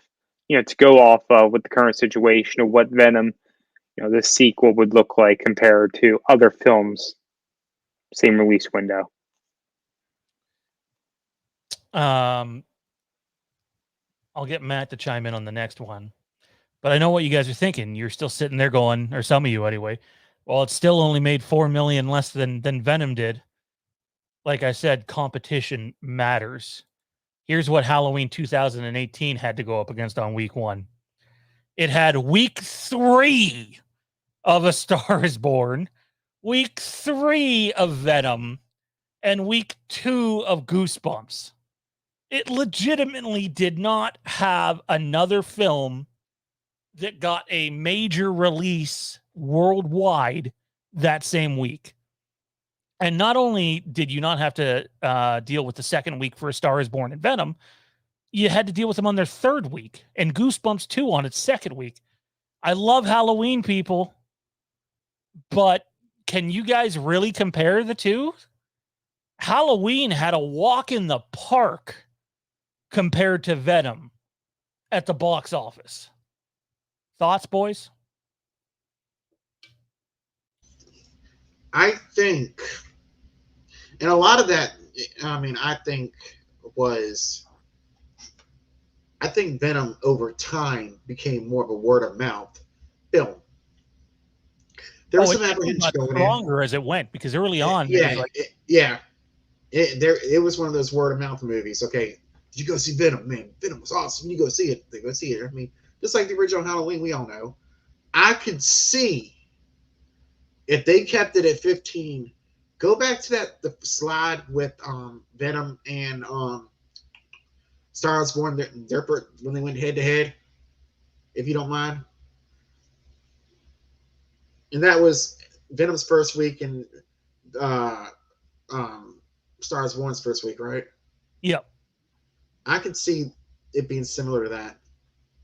to go off of with the current situation of what Venom, this sequel would look like compared to other films, same release window. I'll get Matt to chime in on the next one, but I know what you guys are thinking. You're still sitting there going, or some of you anyway, well, it still only made 4 million less than Venom did. Like I said, competition matters. Here's what Halloween 2018 had to go up against on week 1. It had week 3 of A Star is Born, week 3 of Venom, and week 2 of Goosebumps. It legitimately did not have another film that got a major release worldwide that same week. And not only did you not have to deal with the second week for A Star is Born and Venom, you had to deal with them on their third week, and Goosebumps 2 on its second week. I love Halloween, people, but can you guys really compare the two? Halloween had a walk in the park compared to Venom at the box office. Thoughts, boys? I think, and a lot of that, I think Venom over time became more of a word of mouth film. There was some apprehension going stronger as it went, because early on, it was one of those word of mouth movies. Okay, did you go see Venom? Man, Venom was awesome. You go see it. They go see it. I mean, just like the original Halloween, we all know. I could see if they kept it at 15. Go back to the slide with Venom and Star is Born, when they went head to head, if you don't mind. And that was Venom's first week and Star is Born's first week, right? Yep. I could see it being similar to that.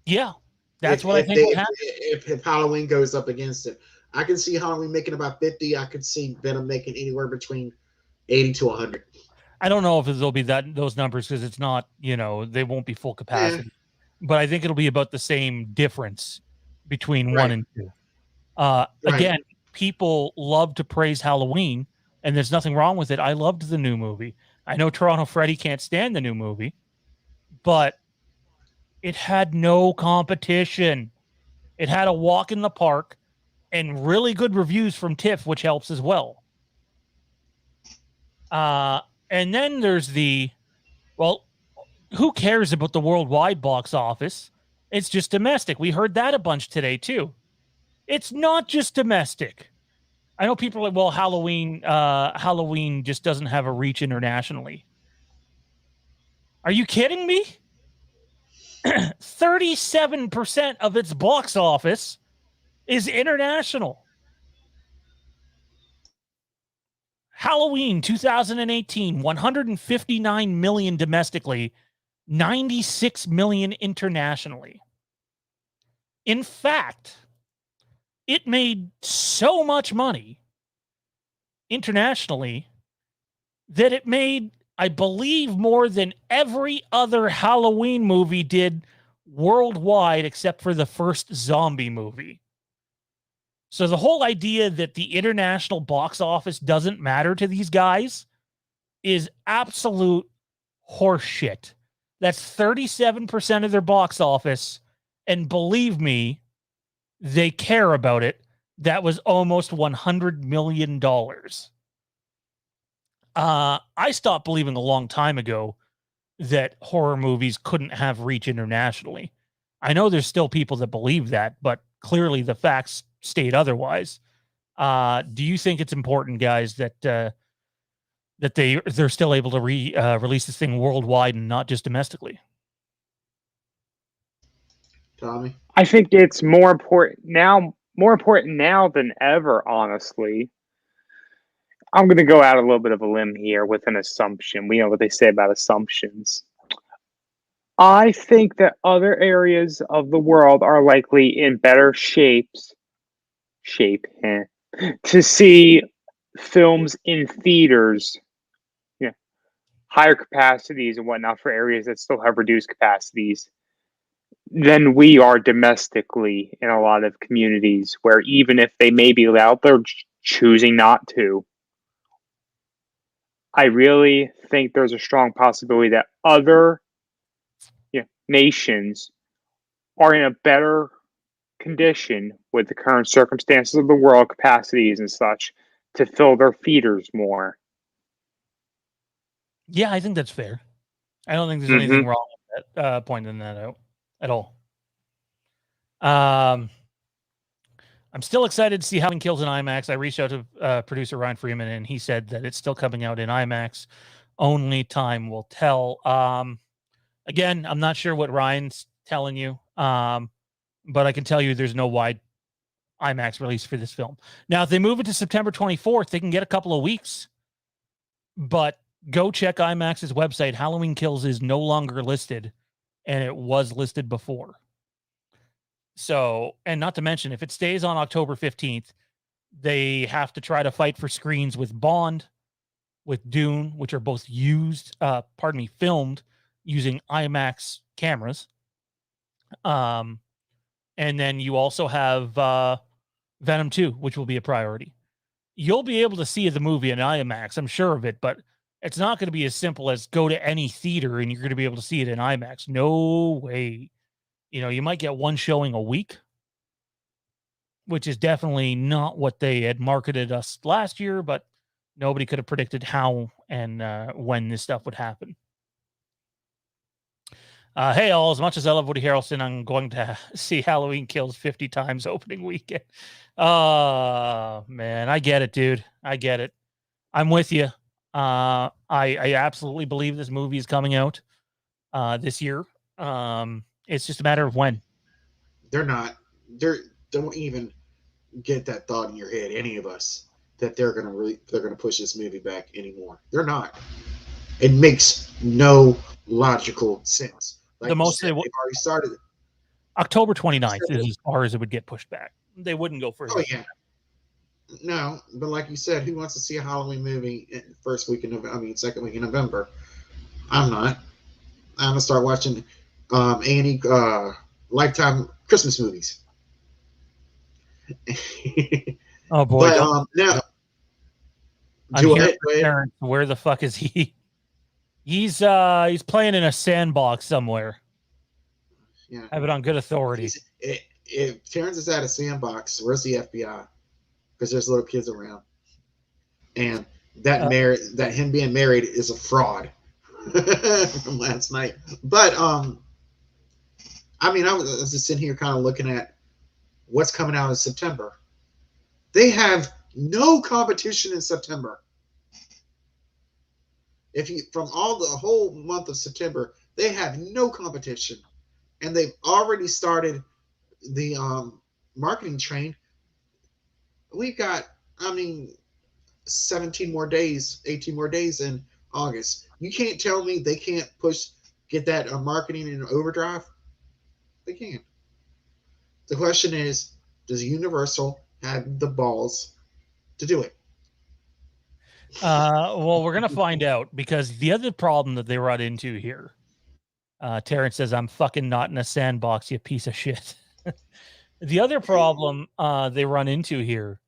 Yeah, that's what I think will happen. If Halloween goes up against it, I can see Halloween making about 50. I could see Venom making anywhere between 80 to 100. I don't know if it'll be those numbers, because it's not, they won't be full capacity. Yeah. But I think it'll be about the same difference between 1 and 2. Again, people love to praise Halloween, and there's nothing wrong with it. I loved the new movie. I know Toronto Freddy can't stand the new movie, but it had no competition. It had a walk in the park and really good reviews from TIFF, which helps as well. And then there's who cares about the worldwide box office? It's just domestic. We heard that a bunch today too. It's not just domestic. I know people are like, well, Halloween just doesn't have a reach internationally. Are you kidding me? 37% of its box office is international. Halloween 2018, 159 million domestically, 96 million internationally. In fact, it made so much money internationally that it made, I believe, more than every other Halloween movie did worldwide except for the first zombie movie. So the whole idea that the international box office doesn't matter to these guys is absolute horseshit. That's 37% of their box office. And believe me, they care about it. That was almost $100 million. I stopped believing a long time ago that horror movies couldn't have reach internationally. I know there's still people that believe that, but clearly the facts state otherwise. Do you think it's important, guys, that that they're still able to release this thing worldwide and not just domestically. Tommy? I think it's more important now than ever, honestly. I'm going to go out a little bit of a limb here with an assumption. We know what they say about assumptions. I think that other areas of the world are likely in better shape to see films in theaters, higher capacities and whatnot for areas that still have reduced capacities than we are domestically in a lot of communities where even if they may be allowed, they're choosing not to. I really think there's a strong possibility that other nations are in a better condition with the current circumstances of the world, capacities and such, to fill their theaters more. Yeah, I think that's fair. I don't think there's anything wrong with that, pointing that out at all. I'm still excited to see Halloween Kills in IMAX. I reached out to producer Ryan Freeman, and he said that it's still coming out in IMAX. Only time will tell. Again, I'm not sure what Ryan's telling you, but I can tell you there's no wide IMAX release for this film. Now, if they move it to September 24th, they can get a couple of weeks. But go check IMAX's website. Halloween Kills is no longer listed, and it was listed before. So, and not to mention, if it stays on October 15th, they have to try to fight for screens with Bond, with Dune, which are both filmed using IMAX cameras. And then you also have Venom 2, which will be a priority. You'll be able to see the movie in IMAX, I'm sure of it, but it's not going to be as simple as go to any theater and you're going to be able to see it in IMAX. No way. You might get one showing a week, which is definitely not what they had marketed us last year, but nobody could have predicted how and when this stuff would happen. Hey, all, as much as I love Woody Harrelson, I'm going to see Halloween Kills 50 times opening weekend. Oh, man, I get it, dude. I get it. I'm with you. I absolutely believe this movie is coming out this year. It's just a matter of when. They're not. Don't even get that thought in your head, any of us, that they're gonna push this movie back anymore. They're not. It makes no logical sense. Like The you most said, they've already started. October 29th is as far as it would get pushed back. They wouldn't go further. Oh yeah. No, but like you said, who wants to see a Halloween movie in second week in November? I'm not. I'm gonna start watching A&E Lifetime Christmas movies. Oh boy! But now, I'm here. Where the fuck is he? He's playing in a sandbox somewhere. Yeah, I have it on good authority. If Terrence is at a sandbox, where's the FBI? Because there's little kids around, and that him being married is a fraud from last night. But I was just sitting here kind of looking at what's coming out in September. They have no competition in September. From the whole month of September, they have no competition, and they've already started the marketing train. We've got, 17 more days, 18 more days in August. You can't tell me they can't get that marketing in overdrive. They can. The question is, does Universal have the balls to do it? Well, we're gonna find out, because the other problem that they run into here, Terrence says, "I'm fucking not in a sandbox, you piece of shit." The other problem they run into here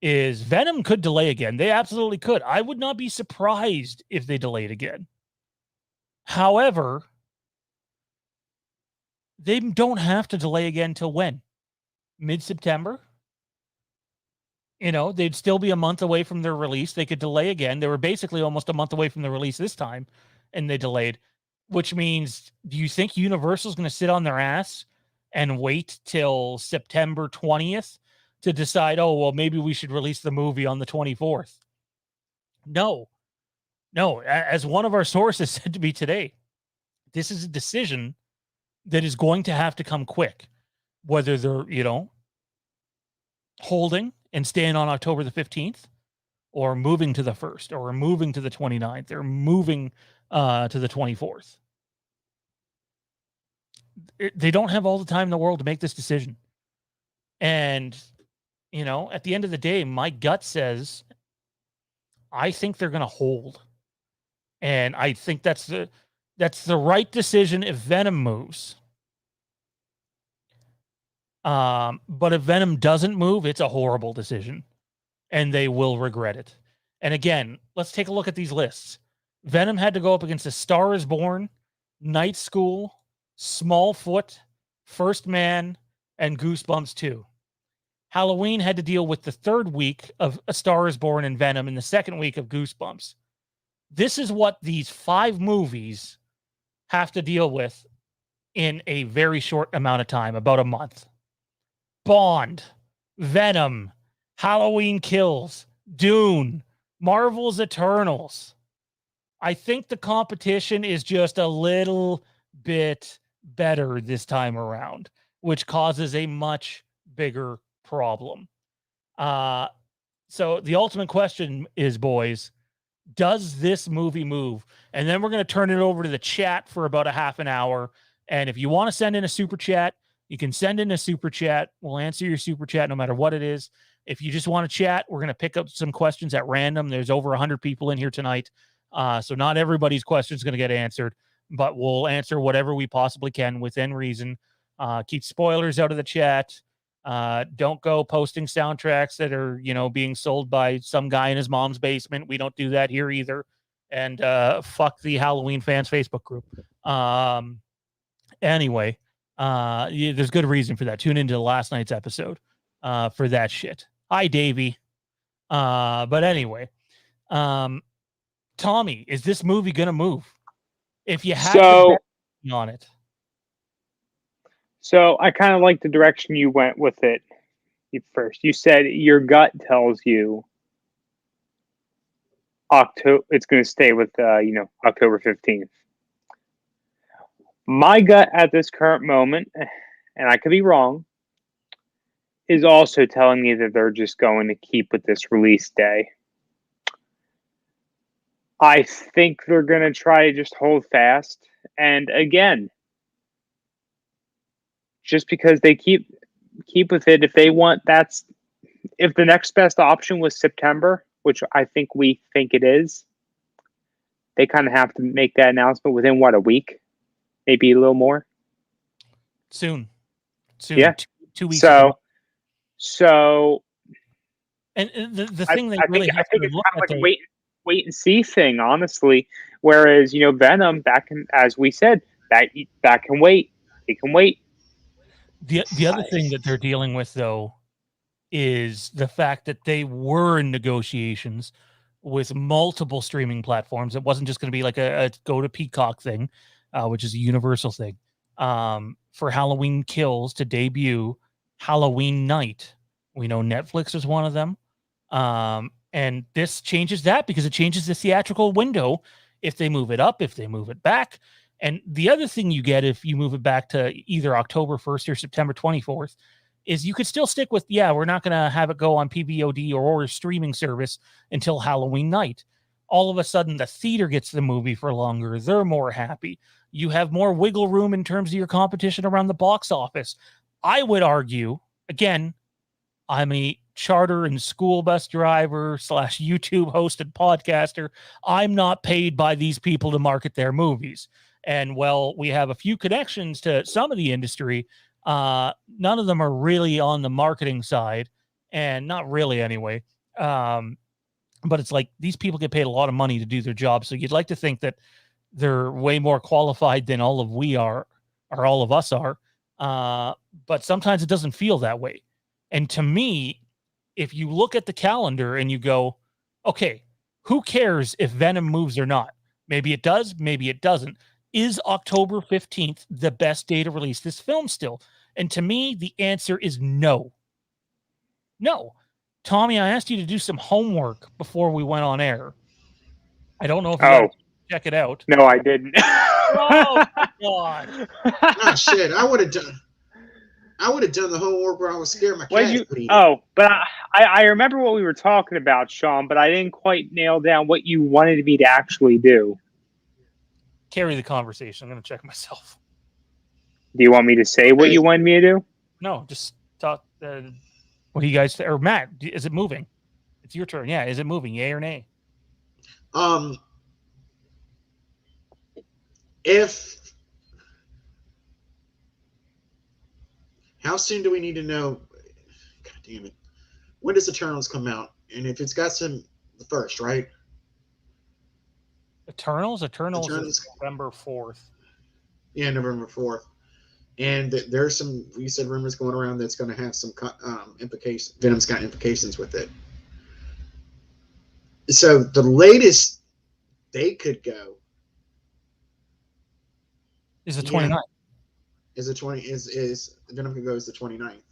is Venom could delay again. They absolutely could. I would not be surprised if they delayed again. However, they don't have to delay again till when? Mid-September? They'd still be a month away from their release. They could delay again. They were basically almost a month away from the release this time, and they delayed, which means, do you think Universal's going to sit on their ass and wait till September 20th to decide, oh, well, maybe we should release the movie on the 24th? No. No, as one of our sources said to me today, this is a decision that is going to have to come quick, whether they're, holding and staying on October the 15th or moving to the 1st or moving to the 29th or moving to the 24th. They don't have all the time in the world to make this decision. And, at the end of the day, my gut says I think they're going to hold. And I think that's the right decision if Venom moves. But if Venom doesn't move, it's a horrible decision. And they will regret it. And again, let's take a look at these lists. Venom had to go up against A Star is Born, Night School, Smallfoot, First Man, and Goosebumps 2. Halloween had to deal with the third week of A Star is Born and Venom and the second week of Goosebumps. This is what these 5 movies have to deal with in a very short amount of time, about a month. Bond, Venom, Halloween Kills, Dune, Marvel's Eternals. I think the competition is just a little bit better this time around, which causes a much bigger problem. So the ultimate question is, boys, does this movie move? And then we're going to turn it over to the chat for about a half an hour. And if you want to send in a super chat, you can send in a super chat. We'll answer your super chat no matter what it is. If you just want to chat, we're going to pick up some questions at random. There's over 100 people in here tonight. So not everybody's question is going to get answered, but we'll answer whatever we possibly can within reason. Keep spoilers out of the chat. Don't go posting soundtracks that are, being sold by some guy in his mom's basement. We don't do that here either. And fuck the Halloween fans Facebook group. Anyway, there's good reason for that. Tune into last night's episode for that shit. Hi, Davey. But anyway, Tommy, is this movie gonna move? If you had to bet on it. So I kind of like the direction you went with it first. You said your gut tells you it's going to stay with October 15th. My gut at this current moment, and I could be wrong, is also telling me that they're just going to keep with this release day. I think they're going to try to just hold fast. And again, just because they keep with it, if they want, if the next best option was September, which I think we think it is, they kind of have to make that announcement within a week, maybe a little more. Soon. Yeah. 2 weeks. So, and the thing they really have to look at, like a wait and see thing, honestly. Whereas Venom, as we said, that can wait. It can wait. The other thing that they're dealing with, though, is the fact that they were in negotiations with multiple streaming platforms. It wasn't just going to be like a go to Peacock thing, which is a universal thing, for Halloween Kills to debut Halloween night. We know Netflix is one of them. And this changes that because it changes the theatrical window if they move it up, if they move it back. And the other thing you get if you move it back to either October 1st or September 24th is you could still stick with, we're not going to have it go on PVOD or a streaming service until Halloween night. All of a sudden, the theater gets the movie for longer. They're more happy. You have more wiggle room in terms of your competition around the box office. I would argue, again, I'm a charter and school bus driver / YouTube hosted podcaster. I'm not paid by these people to market their movies. And we have a few connections to some of the industry. None of them are really on the marketing side, and not really anyway. But it's like these people get paid a lot of money to do their job. So you'd like to think that they're way more qualified than all of us are. But sometimes it doesn't feel that way. And to me, if you look at the calendar and you go, okay, who cares if Venom moves or not? Maybe it does, maybe it doesn't. Is October 15th the best day to release this film still? And to me, the answer is no. No. Tommy, I asked you to do some homework before we went on air. I don't know if you got to check it out. No, I didn't. Oh my god! Ah, shit! I would have done the homework when I was scared my cat would eat it. Oh, but I remember what we were talking about, Sean, but I didn't quite nail down what you wanted me to actually do. Carry the conversation. I'm going to check myself. Do you want me to say what you wanted me to do? No, just talk. What do you guys or Matt? Is it moving? It's your turn. Yeah, is it moving? Yay or nay? How soon do we need to know? God damn it! When does Eternals come out? And if it's got the first, right? Eternals is November 4th. Yeah, November 4th. And there's some, you said, rumors going around that's going to have some implications. Venom's got implications with it. So the latest they could go is the 29th. Is Venom could go as the 29th.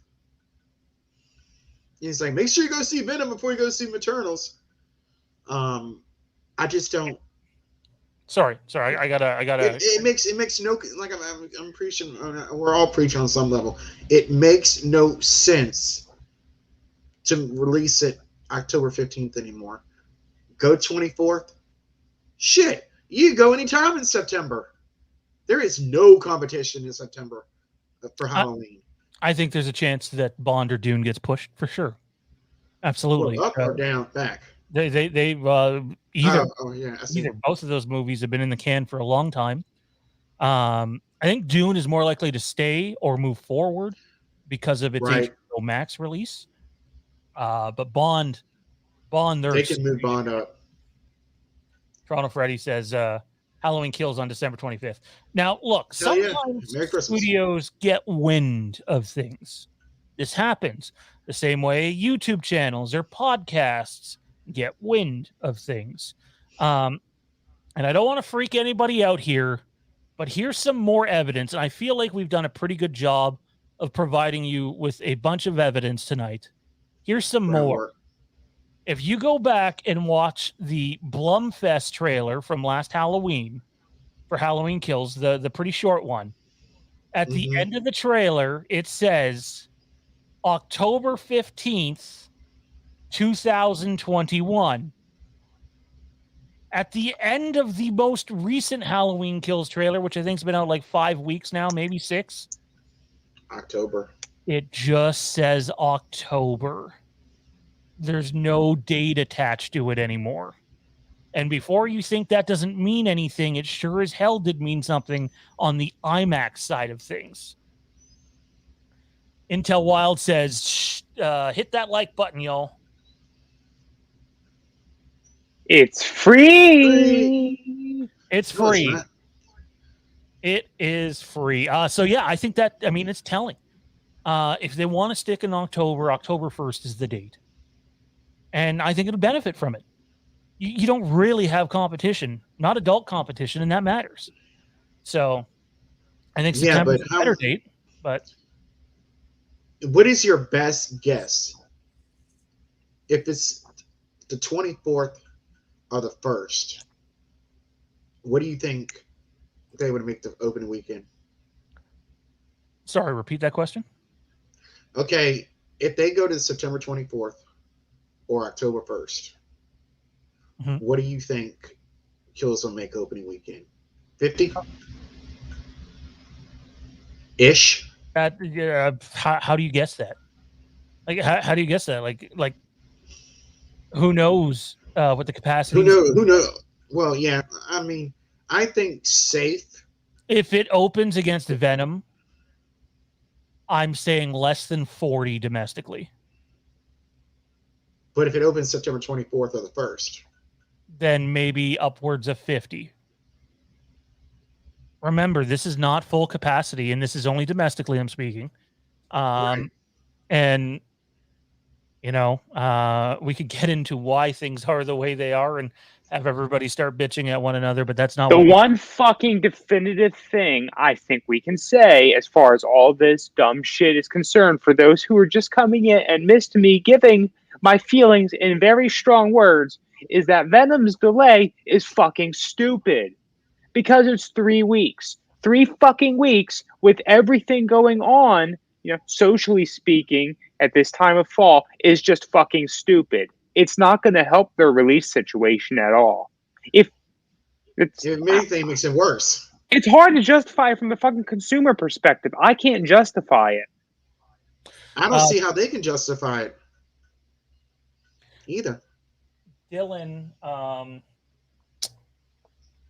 He's like, make sure you go see Venom before you go see Eternals. I just don't. Sorry. I gotta. It makes no, like I'm preaching. We're all preaching on some level. It makes no sense to release it October 15th anymore. Go 24th. Shit, you can go anytime in September. There is no competition in September for Halloween. I think there's a chance that Bond or Dune gets pushed for sure. Absolutely. Well, up or down, back. They've either either both of those movies have been in the can for a long time. I think Dune is more likely to stay or move forward because of its HBO Max release. But Bond, they can move Bond up. Toronto Freddy says Halloween Kills on December 25th. Now, look, sometimes studios get wind of things. This happens the same way YouTube channels or podcasts get wind of things. And I don't want to freak anybody out here, but here's some more evidence. And I feel like we've done a pretty good job of providing you with a bunch of evidence tonight. Here's some more. If you go back and watch the Blumfest trailer from last Halloween for Halloween Kills, the pretty short one, at the end of the trailer, it says October 15th, 2021. At the end of the most recent Halloween Kills trailer, which I think's been out like 5 weeks now, maybe 6. October. It just says October. There's no date attached to it anymore. And before you think that doesn't mean anything, it sure as hell did mean something on the IMAX side of things. Intel Wild says, hit that like button, y'all. It's free. It's free. It is free. So yeah, I think that, it's telling. If they want to stick in October 1st is the date. And I think it'll benefit from it. You don't really have competition, not adult competition, and that matters. So I think September's a better date, but what is your best guess? If it's the 24th or the 1st, what do you think they would make the opening weekend? Sorry, repeat that question. Okay, if they go to September 24th or October 1st, what do you think Kills will make opening weekend? 50? Ish? How do you guess that? Like, how do you guess that? Like, who knows what the capacity is? Who knows? Well, yeah, I think safe. If it opens against Venom, I'm saying less than 40 domestically. But if it opens September 24th or the 1st, then maybe upwards of 50. Remember, this is not full capacity, and this is only domestically I'm speaking. And, we could get into why things are the way they are and have everybody start bitching at one another, but that's not the one fucking definitive thing I think we can say as far as all this dumb shit is concerned for those who are just coming in and missed me giving my feelings in very strong words is that Venom's delay is fucking stupid because it's 3 weeks. 3 fucking weeks with everything going on, socially speaking, at this time of fall is just fucking stupid. It's not going to help their release situation at all. If anything, makes it worse. It's hard to justify it from the fucking consumer perspective. I can't justify it. I don't see how they can justify it either. Dylan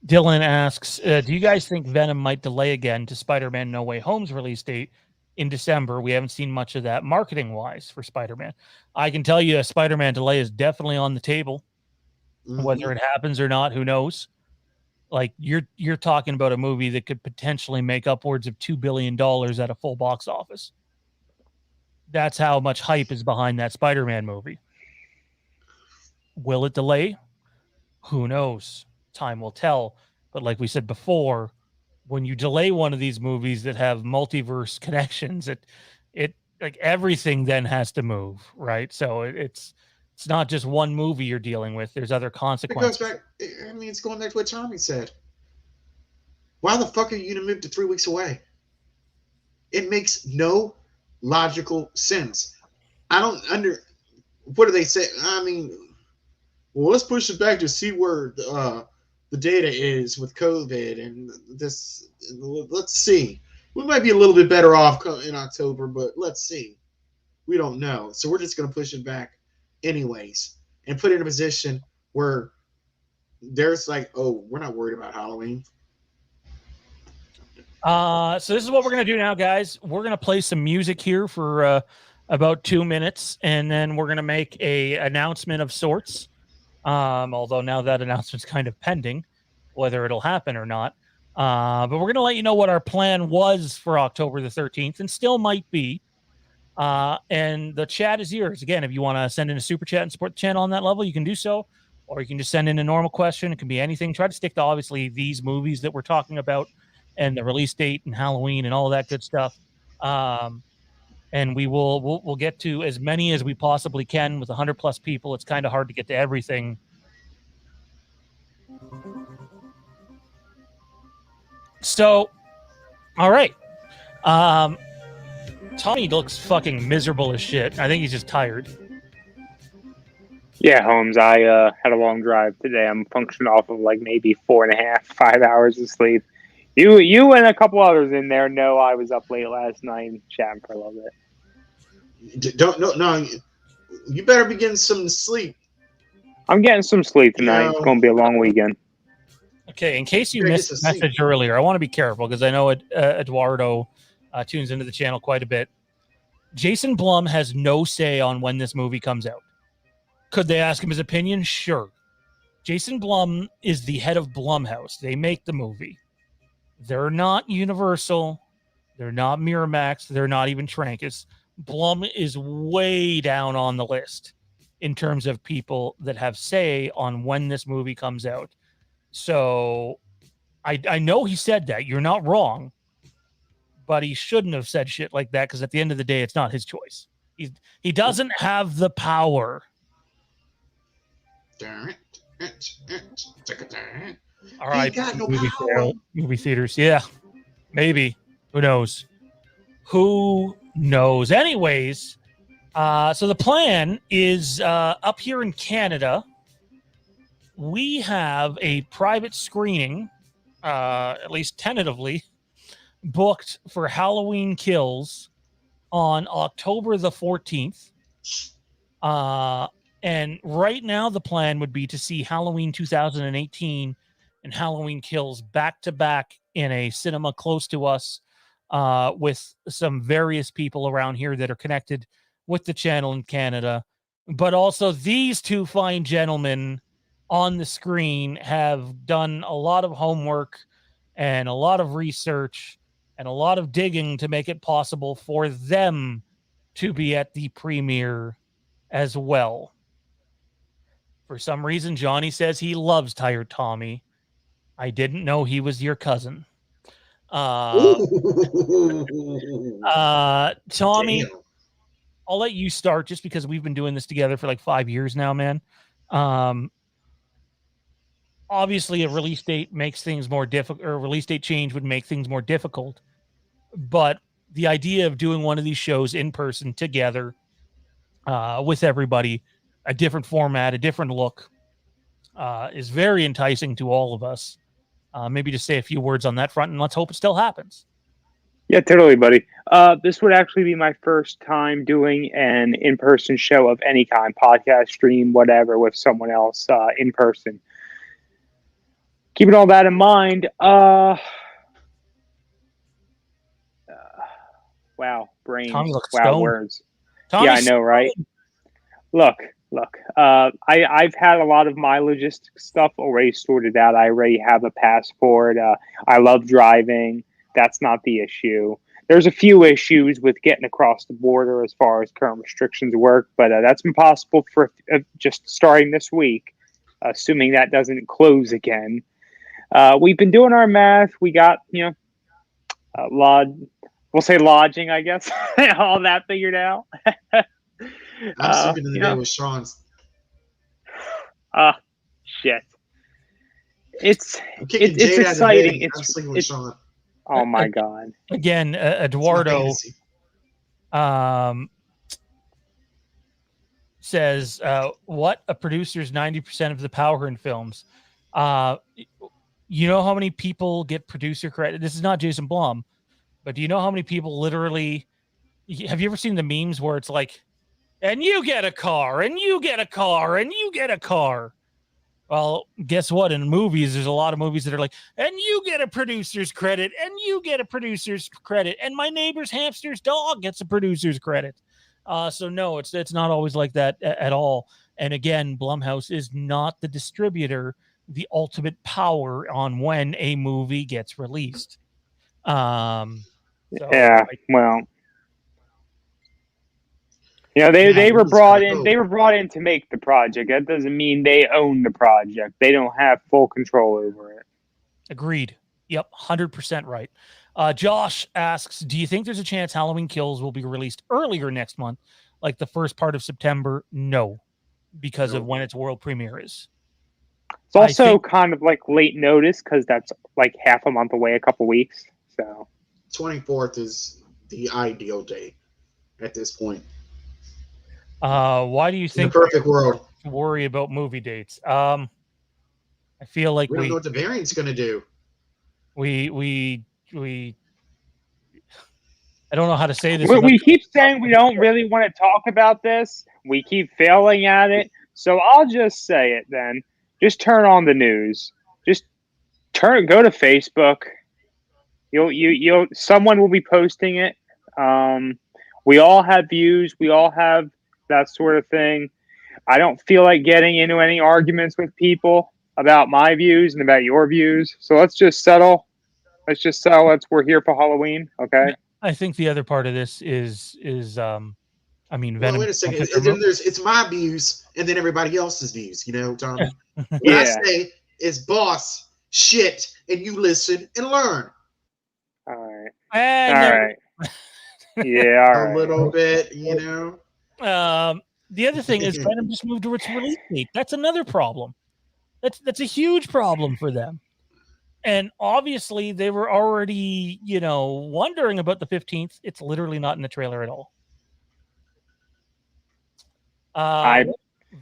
asks, do you guys think Venom might delay again to Spider-Man No Way Home's release date in December? We haven't seen much of that marketing-wise for Spider-Man. I can tell you a Spider-Man delay is definitely on the table. Mm-hmm. Whether it happens or not, who knows? Like, you're talking about a movie that could potentially make upwards of $2 billion at a full box office. That's how much hype is behind that Spider-Man movie. Will it delay? Who knows? Time will tell. But like we said before, when you delay one of these movies that have multiverse connections, it like everything then has to move, right? So it's not just one movie you're dealing with. There's other consequences. It's going back to what Tommy said. Why the fuck are you going to move to 3 weeks away? It makes no logical sense. I don't what do they say? Well, let's push it back to see where the data is with COVID and this. Let's see. We might be a little bit better off in October, but let's see. We don't know. So we're just going to push it back anyways and put it in a position where there's like, oh, we're not worried about Halloween. So this is what we're going to do now, guys. We're going to play some music here for about 2 minutes, and then we're going to make a announcement of sorts. Although now that announcement's kind of pending, whether it'll happen or not. But we're going to let you know what our plan was for October the 13th and still might be. And the chat is yours. Again, if you want to send in a super chat and support the channel on that level, you can do so. Or you can just send in a normal question. It can be anything. Try to stick to, obviously, these movies that we're talking about and the release date and Halloween and all that good stuff. And we'll get to as many as we possibly can with 100+ people. It's kind of hard to get to everything. So, all right. Tommy looks fucking miserable as shit. I think he's just tired. Yeah, Holmes, I had a long drive today. I'm functioning off of like maybe 4.5, 5 hours of sleep. You and a couple others in there know I was up late last night chatting for a little bit. No. You better be getting some sleep. I'm getting some sleep tonight. It's going to be a long weekend. Okay, in case you missed the message earlier, I want to be careful because I know Eduardo tunes into the channel quite a bit. Jason Blum has no say on when this movie comes out. Could they ask him his opinion? Sure. Jason Blum is the head of Blumhouse. They make the movie. They're not Universal. They're not Miramax. They're not even Trancas. Blum is way down on the list in terms of people that have say on when this movie comes out. So I know he said that. You're not wrong. But he shouldn't have said shit like that because at the end of the day, it's not his choice. He doesn't have the power. All right, movie theaters. Yeah, maybe. Who knows? Who knows? Anyways, so the plan is up here in Canada, we have a private screening, at least tentatively, booked for Halloween Kills on October the 14th. And right now the plan would be to see Halloween 2018 and Halloween Kills back to back in a cinema close to us, with some various people around here that are connected with the channel in Canada. But also these two fine gentlemen on the screen have done a lot of homework and a lot of research and a lot of digging to make it possible for them to be at the premiere as well. For some reason, Johnny says he loves Tired Tommy. I didn't know he was your cousin. Tommy, damn. I'll let you start just because we've been doing this together for like 5 years now, man. obviously a release date makes things more difficult, or a release date change would make things more difficult. But the idea of doing one of these shows in person together with everybody, a different format, a different look, is very enticing to all of us. Maybe just say a few words on that front, and let's hope it still happens. Yeah, totally, buddy. This would actually be my first time doing an in-person show of any kind, podcast, stream, whatever, with someone else in person. Keeping all that in mind, wow, brain, Tommy looks wow, stoned. words. Tommy, Yeah, I know, right? Look. I've had a lot of my logistics stuff already sorted out. I already have a passport. I love driving. That's not the issue. There's a few issues with getting across the border as far as current restrictions work, but that's impossible for just starting this week, assuming that doesn't close again. We've been doing our math. We got, we'll say lodging, I guess, all that figured out. I'm sleeping in the bed with Sean's. Shit. It's Jade exciting. I'm sleeping with Sean. Oh my god. Again, Eduardo says, what a producer's 90% of the power in films. You know how many people get producer credit? This is not Jason Blum, but do you know how many people literally, have you ever seen the memes where it's like, and you get a car, and you get a car, and you get a car? Well, guess what? In movies, there's a lot of movies that are like, and you get a producer's credit, and you get a producer's credit, and my neighbor's hamster's dog gets a producer's credit. So no, it's not always like that at all. And again, Blumhouse is not the distributor, the ultimate power on when a movie gets released. Well, they were brought in. They were brought in to make the project. That doesn't mean they own the project. They don't have full control over it. Agreed. Yep, 100% right. Josh asks, do you think there's a chance Halloween Kills will be released earlier next month, like the first part of September? No, because of when its world premiere is. It's also kind of like late notice because that's like half a month away, a couple weeks. So 24th is the ideal date at this point. Why do you think in the perfect world to worry about movie dates? I feel like we don't know what the variant's going to do. We I don't know how to say this. We keep saying we don't really want to talk about this. We keep failing at it. So I'll just say it then. Just turn on the news. Just go to Facebook. You'll someone will be posting it. We all have views. We all have that sort of thing. I don't feel like getting into any arguments with people about my views and about your views. So let's just settle. We're here for Halloween, okay? I think the other part of this is Venom. Well, wait a second. It's my views and then everybody else's views. Tommy. What I say is boss shit, and you listen and learn. All right. And yeah, all right. A little bit, The other thing is Venom just moved to its release date. That's another problem. That's a huge problem for them. And obviously they were already, wondering about the 15th. It's literally not in the trailer at all.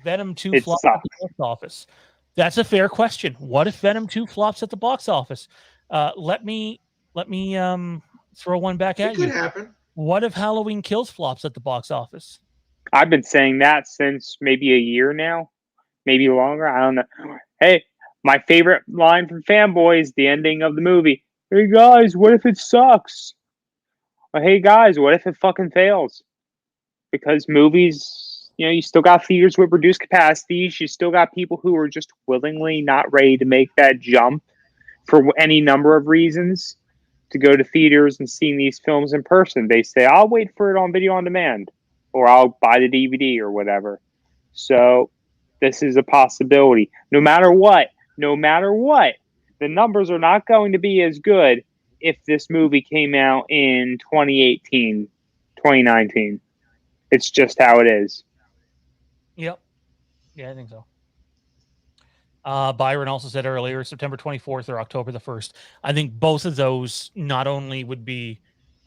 Venom 2 flops at the box office. That's a fair question. What if Venom 2 flops at the box office? Let me throw one back at you. It could happen. What if Halloween Kills flops at the box office? I've been saying that since maybe a year now, maybe longer. I don't know. Hey, my favorite line from Fanboys, the ending of the movie. Hey guys, what if it sucks? Or, hey guys, what if it fucking fails? Because movies, you still got theaters with reduced capacities. You still got people who are just willingly not ready to make that jump for any number of reasons to go to theaters and see these films in person. They say, I'll wait for it on video on demand, or I'll buy the DVD or whatever. So this is a possibility. No matter what, the numbers are not going to be as good if this movie came out in 2018, 2019. It's just how it is. Yep. Yeah, I think so. Byron also said earlier, September 24th or October the 1st. I think both of those not only would be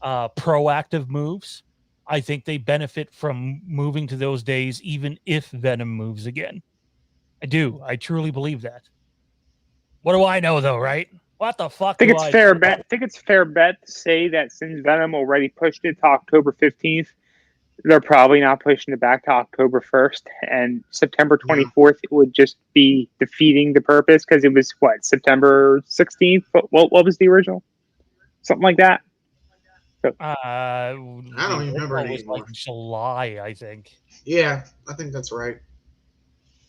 proactive moves, I think they benefit from moving to those days, even if Venom moves again. I do. I truly believe that. What do I know, though, right? What the fuck think do it's I fair bet. I think it's fair bet to say that since Venom already pushed it to October 15th, they're probably not pushing it back to October 1st, and September 24th it would just be defeating the purpose because it was what, September 16th? What was the original? Something like that. So, I don't even remember it was anymore. like July, I think. Yeah, I think that's right.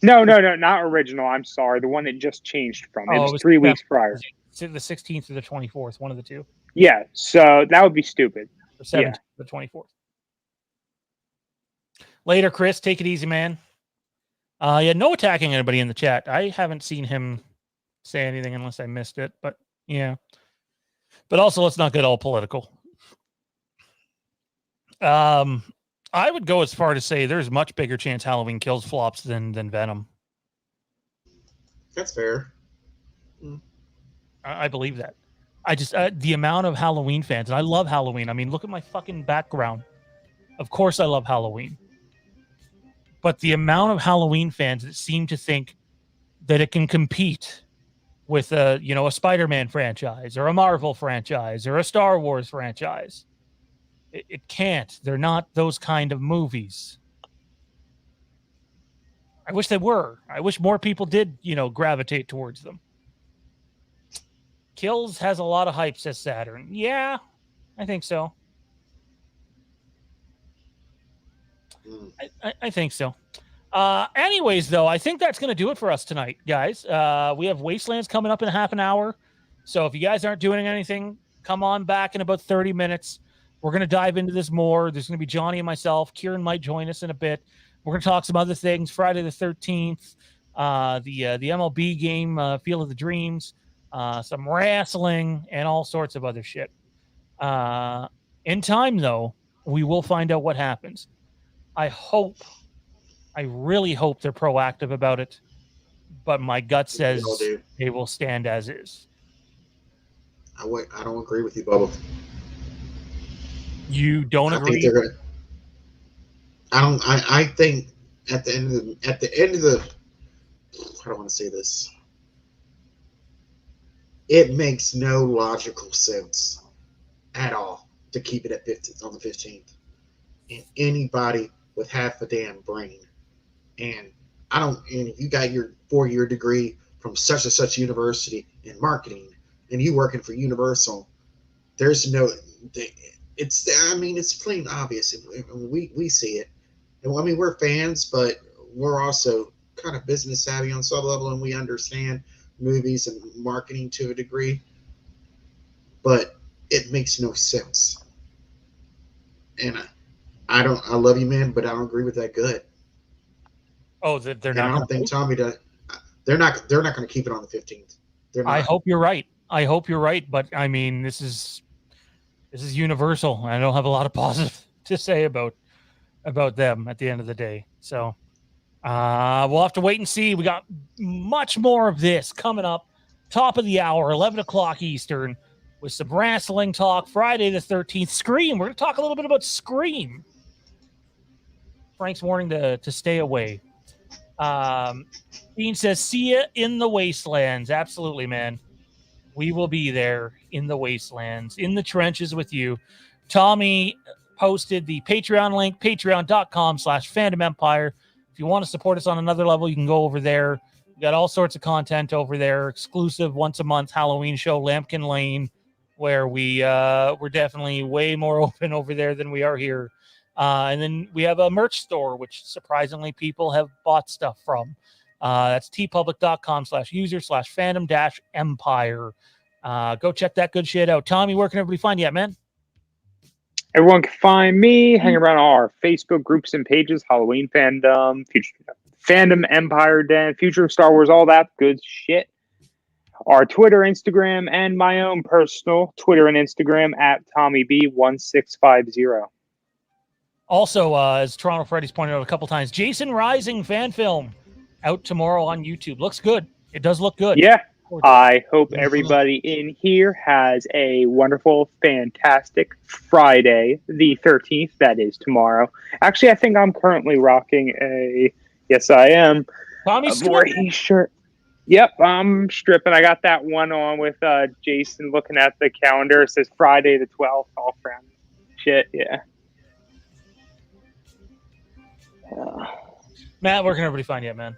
No, not original. I'm sorry, the one that just changed from. It was 3 weeks prior. The 16th or the 24th, one of the two. Yeah, so that would be stupid. The 17th, the 24th. Later, Chris. Take it easy, man. Yeah, no attacking anybody in the chat. I haven't seen him say anything unless I missed it, but yeah. But also, let's not get all political. I would go as far to say there's much bigger chance Halloween Kills flops than Venom. That's fair. I believe that. I just the amount of Halloween fans, and I love Halloween. I mean, look at my fucking background. Of course, I love Halloween. But the amount of Halloween fans that seem to think that it can compete with a Spider-Man franchise or a Marvel franchise or a Star Wars franchise, it can't. They're not those kind of movies. I wish they were. I wish more people did, gravitate towards them. Kills has a lot of hype, says Saturn. Yeah, I think so. I think so. Anyways, though, I think that's going to do it for us tonight, guys. We have Wastelands coming up in half an hour. So if you guys aren't doing anything, come on back in about 30 minutes. We're going to dive into this more. There's going to be Johnny and myself. Kieran might join us in a bit. We're going to talk some other things. Friday the 13th, the MLB game, Field of the Dreams, some wrestling, and all sorts of other shit. In time, though, we will find out what happens. I really hope they're proactive about it, but my gut says they will stand as is. I don't agree with you, Bubba. You don't agree? Think they're gonna, I think at the end of the I don't want to say this. It makes no logical sense at all to keep it at 15th on the 15th. And anybody with half a damn brain, and you got your 4-year degree from such and such university in marketing, and you working for Universal, there's no. It's plain obvious. We see it. And I mean, we're fans, but we're also kind of business savvy on some level, and we understand movies and marketing to a degree. But it makes no sense. And I love you, man, but I don't agree with that good. Oh, they're not. I don't think Tommy does. They're not going to keep it on the 15th. I hope you're right. But I mean, this is Universal. I don't have a lot of positive to say about them at the end of the day. So we'll have to wait and see. We got much more of this coming up. Top of the hour, 11 o'clock Eastern, with some wrestling talk. Friday the 13th, Scream. We're going to talk a little bit about Scream. Frank's warning to stay away. Dean says, see ya in the wastelands. Absolutely, man. We will be there in the wastelands, in the trenches with you. Tommy posted the Patreon link, patreon.com/Fandom Empire. If you want to support us on another level, you can go over there. We got all sorts of content over there, exclusive once a month Halloween show, Lambkin Lane, where we're definitely way more open over there than we are here. And then we have a merch store, which surprisingly people have bought stuff from. That's tpublic.com/user/fandom-empire. Go check that good shit out. Tommy, where can everybody find you at, man? Everyone can find me hanging around our Facebook groups and pages, Halloween Fandom, Fandom Empire Den, Future Star Wars, all that good shit. Our Twitter, Instagram, and my own personal Twitter and Instagram at TommyB1650. Also, as Toronto Freddy's pointed out a couple times, Jason Rising fan film out tomorrow on YouTube. Looks good. It does look good. Yeah. I hope everybody in here has a wonderful, fantastic Friday, the 13th. That is tomorrow. Actually, I think I'm currently rocking yes, I am, Tommy a Voorhees shirt. Yep, I'm stripping. I got that one on with Jason looking at the calendar. It says Friday the 12th, all friends. Shit, yeah. Matt, where can everybody find you at, man?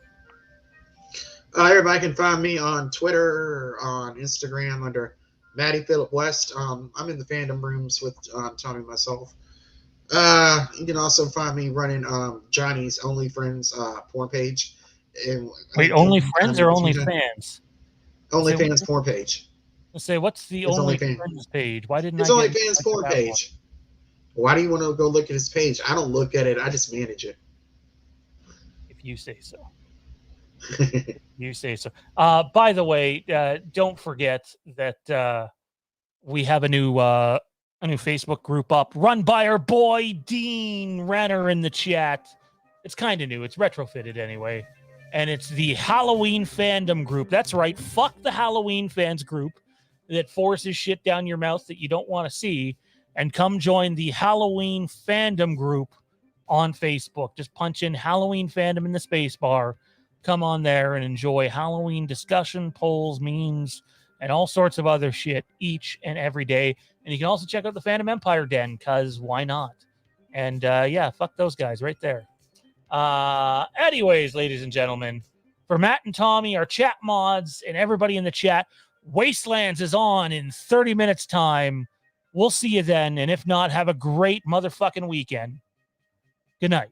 Everybody can find me on Twitter, on Instagram under Matty Phillip West. I'm in the fandom rooms with Tony and myself. You can also find me running Johnny's OnlyFriends porn page. Wait, only friends or only fans? OnlyFans porn page. Let's say, what's the OnlyFans page? Why didn't it's I? It's OnlyFans porn page. Why do you want to go look at his page? I don't look at it. I just manage it. If you say so. You say so. By the way, don't forget that we have a new Facebook group up run by our boy Dean Renner in the chat. It's kind of new. It's retrofitted anyway. And it's the Halloween fandom group. That's right. Fuck the Halloween fans group that forces shit down your mouth that you don't want to see. And come join the Halloween fandom group on Facebook. Just punch in Halloween fandom in the space bar. Come on there and enjoy Halloween discussion, polls, memes, and all sorts of other shit each and every day. And you can also check out the Fandom Empire Den, because why not? And yeah, fuck those guys right there. Anyways, ladies and gentlemen, for Matt and Tommy, our chat mods, and everybody in the chat, Wastelands is on in 30 minutes time. We'll see you then. And if not, have a great motherfucking weekend. Good night.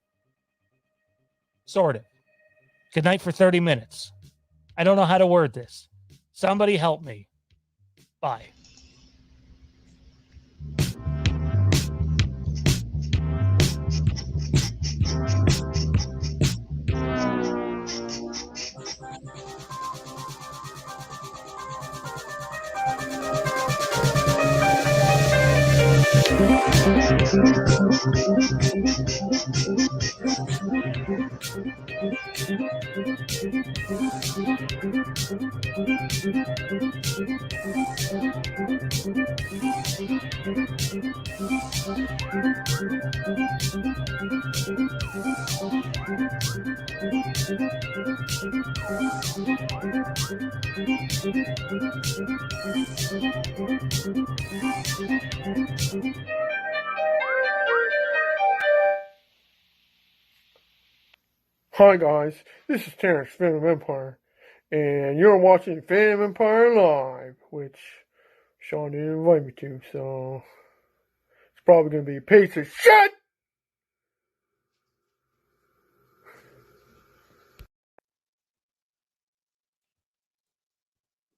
Sort of. Good night for 30 minutes. I don't know how to word this. Somebody help me. Bye. Hi guys, this is Terrence, Fandom Empire, and you're watching Fandom Empire Live, which Sean didn't invite me to, so it's probably going to be a piece of shit!